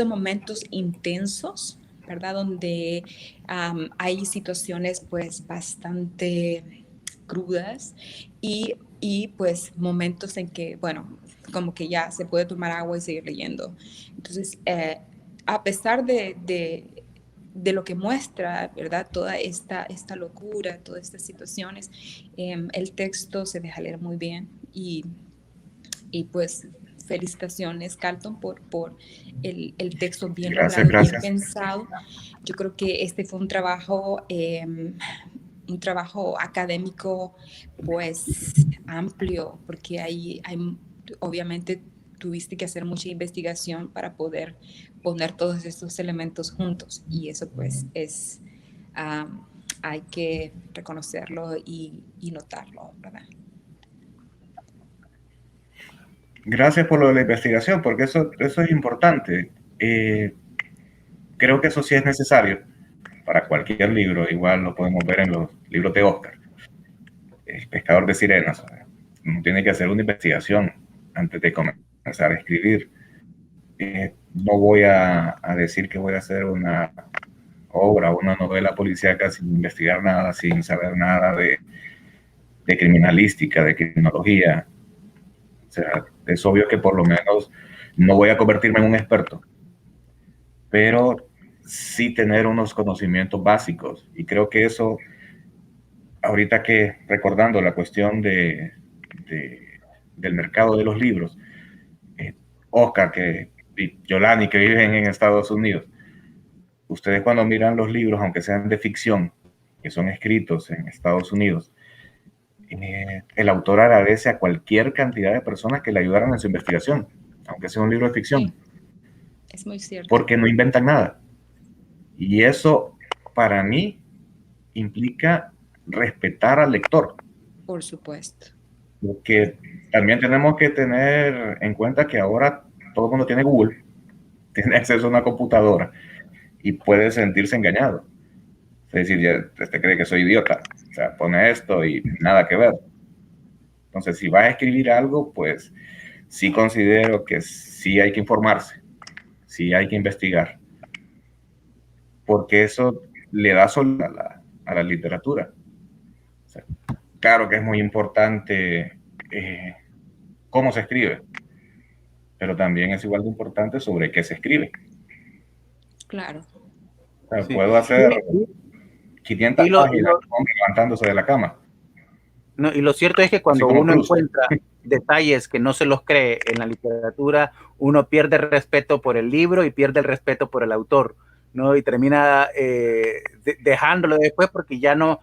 momentos intensos, ¿verdad? Donde hay situaciones pues bastante crudas y pues momentos en que, bueno, como que ya se puede tomar agua y seguir leyendo. Entonces, a pesar de lo que muestra, ¿verdad? Toda esta locura, todas estas situaciones, el texto se deja leer muy bien y pues felicitaciones, Carlton, por el texto bien Gracias, logrado, gracias. bien pensado. Yo creo que este fue un trabajo académico pues amplio, porque hay obviamente tuviste que hacer mucha investigación para poder poner todos estos elementos juntos y eso pues es, hay que reconocerlo y notarlo, ¿verdad? Gracias por lo de la investigación, porque eso es importante. Creo que eso sí es necesario para cualquier libro. Igual lo podemos ver en los libros de Oscar. El pescador de sirenas. Uno tiene que hacer una investigación antes de comenzar a escribir. No voy a decir que voy a hacer una obra, una novela policíaca sin investigar nada, sin saber nada de criminalística, de criminología. O sea, es obvio que por lo menos no voy a convertirme en un experto, pero sí tener unos conocimientos básicos. Y creo que eso, ahorita que recordando la cuestión del mercado de los libros, Oscar y Yolani, que viven en Estados Unidos, ustedes cuando miran los libros, aunque sean de ficción, que son escritos en Estados Unidos, el autor agradece a cualquier cantidad de personas que le ayudaron en su investigación, aunque sea un libro de ficción. Sí, es muy cierto. Porque no inventan nada. Y eso, para mí, implica respetar al lector. Por supuesto. Porque también tenemos que tener en cuenta que ahora todo el mundo tiene Google, tiene acceso a una computadora y puede sentirse engañado. Es decir, ya este cree que soy idiota. O sea, pone esto y nada que ver. Entonces, si vas a escribir algo, pues sí considero que sí hay que informarse, sí hay que investigar. Porque eso le da sol a la literatura. O sea, claro que es muy importante cómo se escribe, pero también es igual de importante sobre qué se escribe. Claro. O sea, Sí. puedo hacer 500 páginas levantándose de la cama. ¿no? Y lo cierto es que así cuando como uno Cruz. encuentra detalles que no se los cree en la literatura, uno pierde el respeto por el libro y pierde el respeto por el autor, ¿no? Y termina dejándolo después porque ya no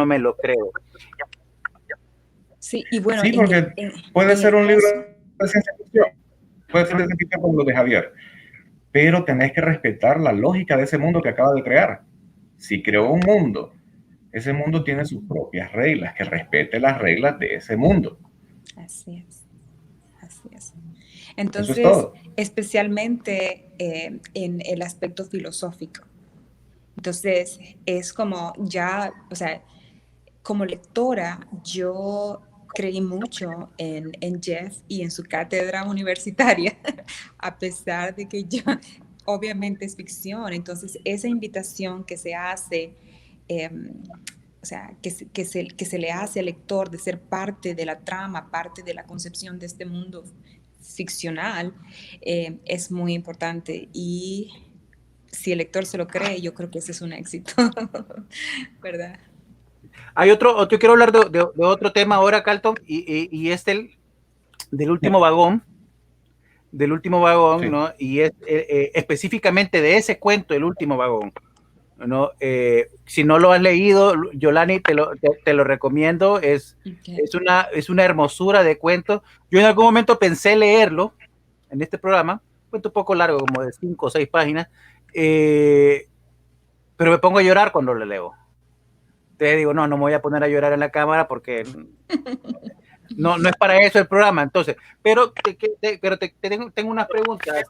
me lo creo. Sí, y bueno, Sí, porque puede en ser el un libro caso, de ciencia ficción, puede ser de ciencia ficción como lo de Javier, pero tenés que respetar la lógica de ese mundo que acaba de crear. Si creó un mundo, ese mundo tiene sus propias reglas, que respete las reglas de ese mundo. así es, así es. Eso es Entonces, todo. especialmente en el aspecto filosófico. Entonces, es como ya, o sea, como lectora, yo creí mucho en Jeff y en su cátedra universitaria, a pesar de que ya obviamente es ficción. Entonces, esa invitación que se hace, o sea, que se le hace al lector de ser parte de la trama, parte de la concepción de este mundo ficcional, es muy importante. Y si el lector se lo cree, yo creo que ese es un éxito, ¿verdad? Hay yo quiero hablar de otro tema ahora, Carlton, y es del último vagón, Sí. ¿no? Y es específicamente de ese cuento, El último vagón, ¿no? Si no lo has leído, Yolani, te lo recomiendo, Okay. es una hermosura de cuento. Yo en algún momento pensé leerlo en este programa, cuento un poco largo, como de 5 o 6 páginas, pero me pongo a llorar cuando lo leo. Te digo, no me voy a poner a llorar en la cámara porque no es para eso el programa. Entonces, pero tengo unas preguntas.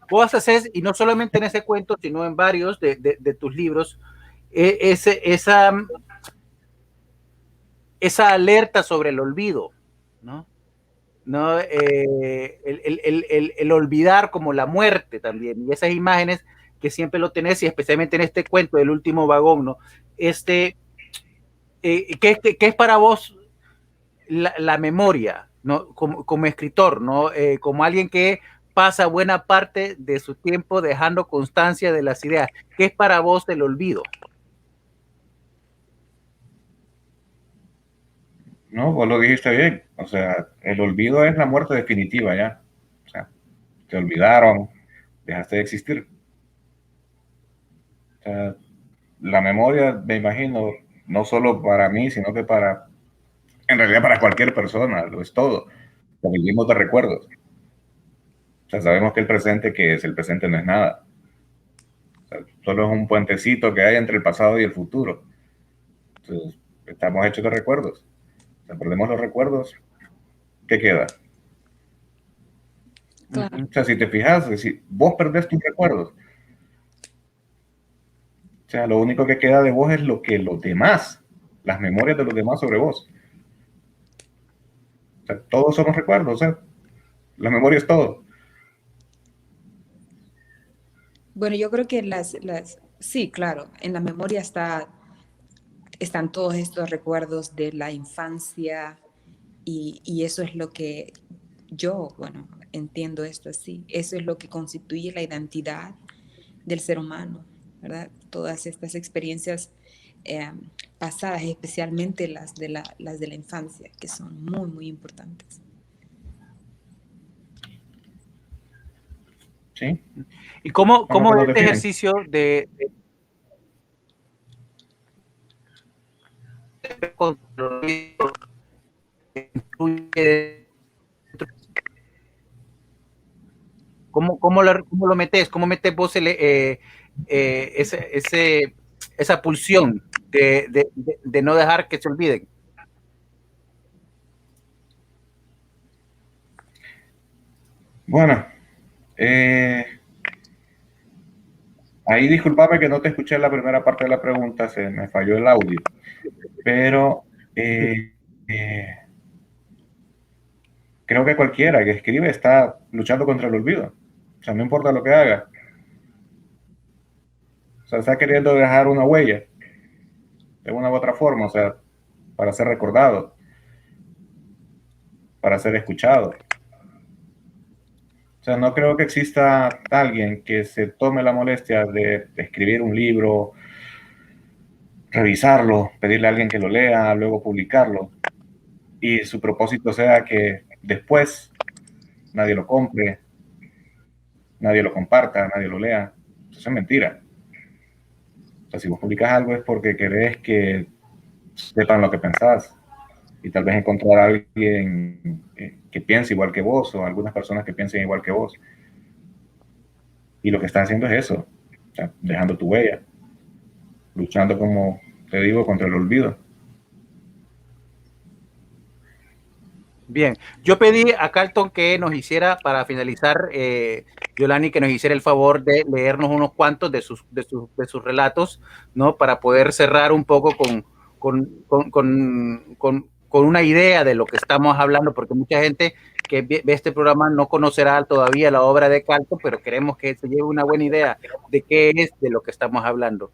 Vos haces, y no solamente en ese cuento, sino en varios de tus libros, esa alerta sobre el olvido, ¿no? ¿No? El olvidar como la muerte también, y esas imágenes que siempre lo tenés, y especialmente en este cuento del último vagón, ¿no? ¿Qué es para vos la memoria, ¿no? Como escritor, ¿no? Como alguien que pasa buena parte de su tiempo dejando constancia de las ideas. ¿Qué es para vos el olvido? No, vos lo dijiste bien. O sea, el olvido es la muerte definitiva ya. O sea, te olvidaron, dejaste de existir. O sea, la memoria, me imagino, no solo para mí, sino que en realidad para cualquier persona, lo es todo. Lo vivimos de recuerdos. O sea, sabemos que el presente, que es el presente, no es nada. O sea, solo es un puentecito que hay entre el pasado y el futuro. Entonces, estamos hechos de recuerdos. O sea, perdemos los recuerdos, ¿qué queda? Claro. O sea, si te fijas, si vos perdés tus recuerdos, o sea, lo único que queda de vos es lo que los demás, las memorias de los demás sobre vos. O sea, todos somos recuerdos, o sea, la memoria es todo. Bueno, yo creo que sí, claro, en la memoria están todos estos recuerdos de la infancia y eso es lo que yo, bueno, entiendo esto así, eso es lo que constituye la identidad del ser humano, ¿verdad? Todas estas experiencias eh, pasadas, especialmente las de la infancia, que son muy, muy importantes. ¿Sí? ¿Y Son lo que cómo nos este definen. ejercicio cómo lo metes? ¿Cómo metes vos esa pulsión de no dejar que se olviden? Bueno, ahí discúlpame que no te escuché la primera parte de la pregunta, se me falló el audio, pero creo que cualquiera que escribe está luchando contra el olvido. O sea, no importa lo que haga. O sea, está queriendo dejar una huella de una u otra forma, o sea, para ser recordado, para ser escuchado. O sea, no creo que exista alguien que se tome la molestia de escribir un libro revisarlo, pedirle a alguien que lo lea, luego publicarlo, y su propósito sea que después nadie lo compre, nadie lo comparta, nadie lo lea. Eso es mentira. O sea, si vos publicas algo es porque querés que sepan lo que pensás y tal vez encontrar a alguien que piense igual que vos o algunas personas que piensen igual que vos. Y lo que estás haciendo es eso, o sea, dejando tu huella, luchando, como te digo, contra el olvido. Bien, yo pedí a Carlton que nos hiciera, para finalizar, Yolani, que nos hiciera el favor de leernos unos cuantos de sus relatos, ¿no? Para poder cerrar un poco con una idea de lo que estamos hablando, porque mucha gente que ve este programa no conocerá todavía la obra de Carlton, pero queremos que se lleve una buena idea de qué es de lo que estamos hablando.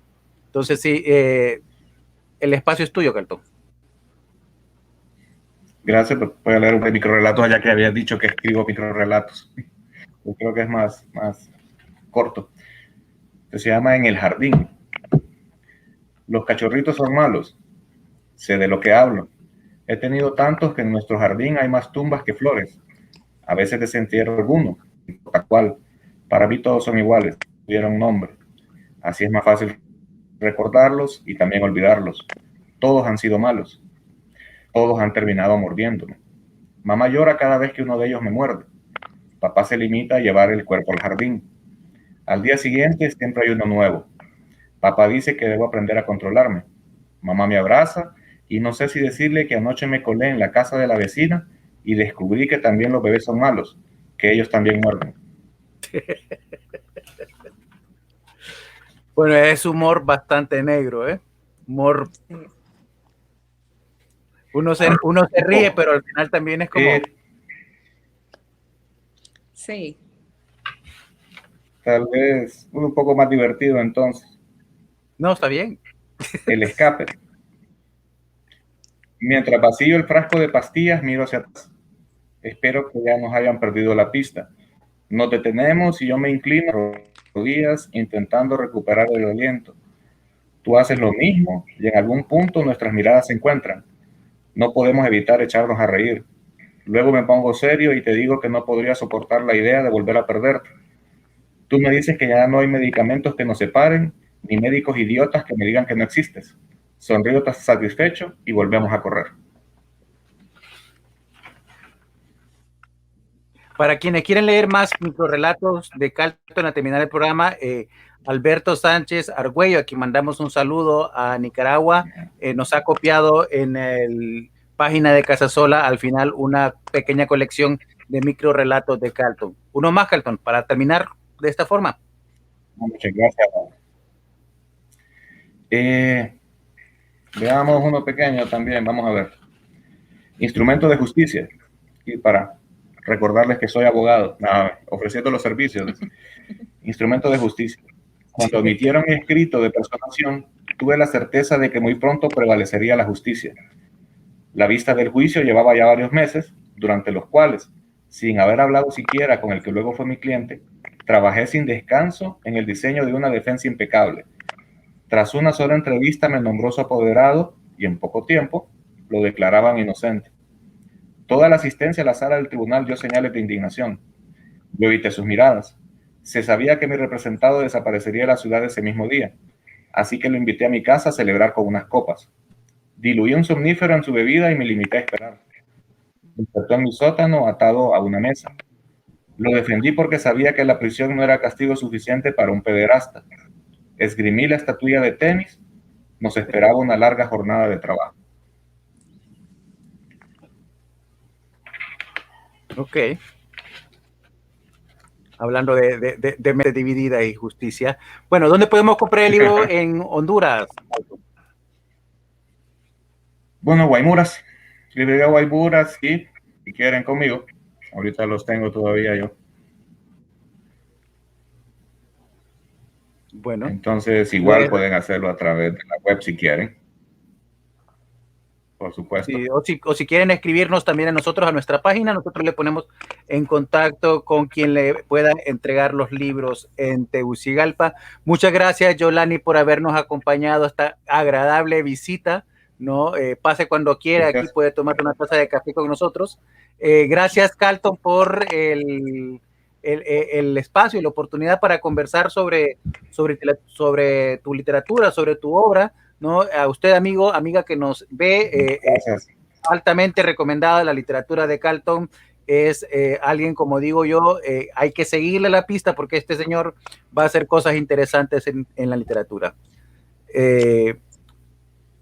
Entonces, sí, el espacio es tuyo, Carlton. Gracias, pues voy a leer un de microrelatos, ya que habías dicho que escribo microrelatos. Yo creo que es más corto. Se llama En el jardín. Los cachorritos son malos. Sé de lo que hablo. He tenido tantos que en nuestro jardín hay más tumbas que flores. A veces desentierro alguno, tal cual. Para mí todos son iguales, tuvieron nombre. Así es más fácil recordarlos y también olvidarlos. Todos han sido malos. Todos han terminado mordiéndome. Mamá llora cada vez que uno de ellos me muerde. Papá se limita a llevar el cuerpo al jardín. Al día siguiente siempre hay uno nuevo. Papá dice que debo aprender a controlarme. Mamá me abraza y no sé si decirle que anoche me colé en la casa de la vecina y descubrí que también los bebés son malos, que ellos también muerden. Bueno, es humor bastante negro, ¿eh? Humor. Uno se ríe, pero al final también es como... Sí. Tal vez un poco más divertido entonces. No, está bien. El escape. Mientras vacío el frasco de pastillas, miro hacia atrás. Espero que ya nos hayan perdido la pista. Nos detenemos y yo me inclino rodillas intentando recuperar el aliento. Tú haces lo mismo y en algún punto nuestras miradas se encuentran. No podemos evitar echarnos a reír. Luego me pongo serio y te digo que no podría soportar la idea de volver a perderte. Tú me dices que ya no hay medicamentos que nos separen, ni médicos idiotas que me digan que no existes. Sonrío satisfecho y volvemos a correr. Para quienes quieren leer más microrelatos de Carlton a terminar el programa, Alberto Sánchez Argüello, a quien mandamos un saludo a Nicaragua, nos ha copiado en la página de Casasola al final una pequeña colección de microrelatos de Carlton. Uno más, Carlton, para terminar de esta forma. Muchas gracias. Veamos uno pequeño también, vamos a ver. Instrumento de justicia. Y para recordarles que soy abogado, ofreciendo los servicios. Instrumento de justicia. Cuando emitieron mi escrito de personación, tuve la certeza de que muy pronto prevalecería la justicia. La vista del juicio llevaba ya varios meses, durante los cuales, sin haber hablado siquiera con el que luego fue mi cliente, trabajé sin descanso en el diseño de una defensa impecable. Tras una sola entrevista me nombró su apoderado y en poco tiempo lo declaraban inocente. Toda la asistencia a la sala del tribunal dio señales de indignación. Yo evité sus miradas. Se sabía que mi representado desaparecería de la ciudad ese mismo día, así que lo invité a mi casa a celebrar con unas copas. Diluí un somnífero en su bebida y me limité a esperar. Despertó en mi sótano atado a una mesa. Lo defendí porque sabía que la prisión no era castigo suficiente para un pederasta. Esgrimí la estatuilla de tenis. Nos esperaba una larga jornada de trabajo. Ok. Hablando de mente dividida y justicia. Bueno, ¿dónde podemos comprar el libro en Honduras? Bueno, Guaymuras. Librería Guaymuras, sí, si quieren conmigo. Ahorita los tengo todavía yo. Bueno. Entonces, igual pueden hacerlo a través de la web si quieren. Por supuesto. Sí, o si quieren escribirnos también a nosotros, a nuestra página, nosotros le ponemos en contacto con quien le pueda entregar los libros en Tegucigalpa. Muchas gracias, Yolani, por habernos acompañado a esta agradable visita, ¿no? Pase cuando quiera, Gracias. aquí puede tomar una taza de café con nosotros. Gracias, Carlton, por el espacio y la oportunidad para conversar sobre tu literatura, sobre tu obra, ¿no? A usted, amigo, amiga que nos ve, Gracias. altamente recomendada la literatura de Carlton. Es alguien, como digo yo, hay que seguirle la pista porque este señor va a hacer cosas interesantes en la literatura.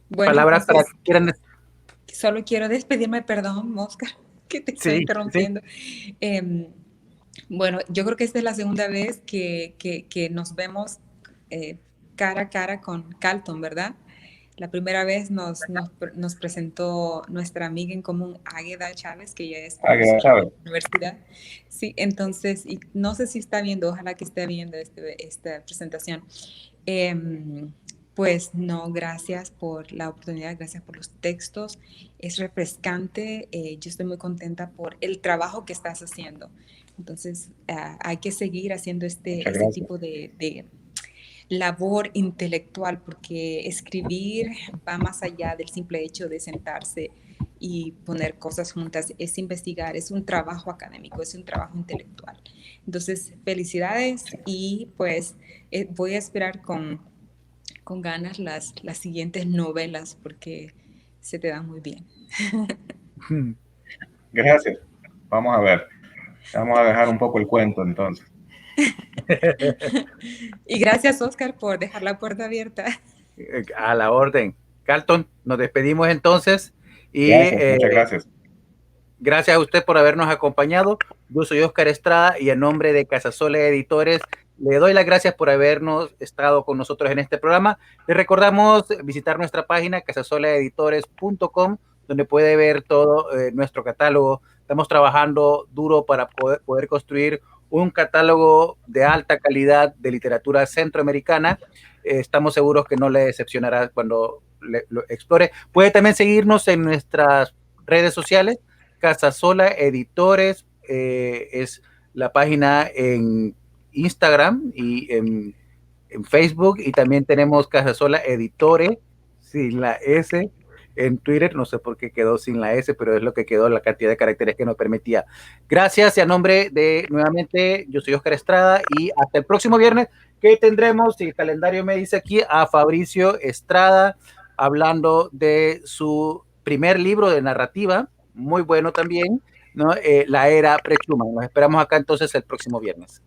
Bueno, Palabras para entonces, que quieran. solo quiero despedirme, perdón, Oscar, que te estoy Sí, interrumpiendo. Bueno, yo creo que esta es la segunda vez que nos vemos cara a cara con Carlton, ¿verdad? La primera vez nos presentó nuestra amiga en común, Águeda Chávez, que ella es Águeda profesora Chávez. de la universidad. Sí, entonces, y no sé si está viendo, ojalá que esté viendo esta presentación. Pues no, gracias por la oportunidad, gracias por los textos. Es refrescante. Yo estoy muy contenta por el trabajo que estás haciendo. Entonces, hay que seguir haciendo Muchas este gracias. tipo de labor intelectual, porque escribir va más allá del simple hecho de sentarse y poner cosas juntas, es investigar, es un trabajo académico, es un trabajo intelectual. Entonces, felicidades y pues voy a esperar con ganas las siguientes novelas porque se te dan muy bien. Gracias. Vamos a ver. Vamos a dejar un poco el cuento entonces. Y gracias, Oscar, por dejar la puerta abierta. A la orden. Carlton, nos despedimos entonces y Gracias, muchas gracias. gracias a usted por habernos acompañado. Yo soy Oscar Estrada y en nombre de Casasola Editores le doy las gracias por habernos estado con nosotros en este programa. Les recordamos visitar nuestra página casasolaeditores.com, donde puede ver todo nuestro catálogo. Estamos trabajando duro para poder construir un catálogo de alta calidad de literatura centroamericana. Estamos seguros que no le decepcionará cuando lo explore. Puede también seguirnos en nuestras redes sociales. Casasola Editores es la página en Instagram y en Facebook, y también tenemos Casasola Editore sin la S en Twitter. No sé por qué quedó sin la S, pero es lo que quedó, la cantidad de caracteres que nos permitía. Gracias y a nombre de, nuevamente, yo soy Oscar Estrada y hasta el próximo viernes, que tendremos, si el calendario me dice aquí, a Fabricio Estrada hablando de su primer libro de narrativa, muy bueno también, ¿no? La era pre-Truman. Nos esperamos acá entonces el próximo viernes.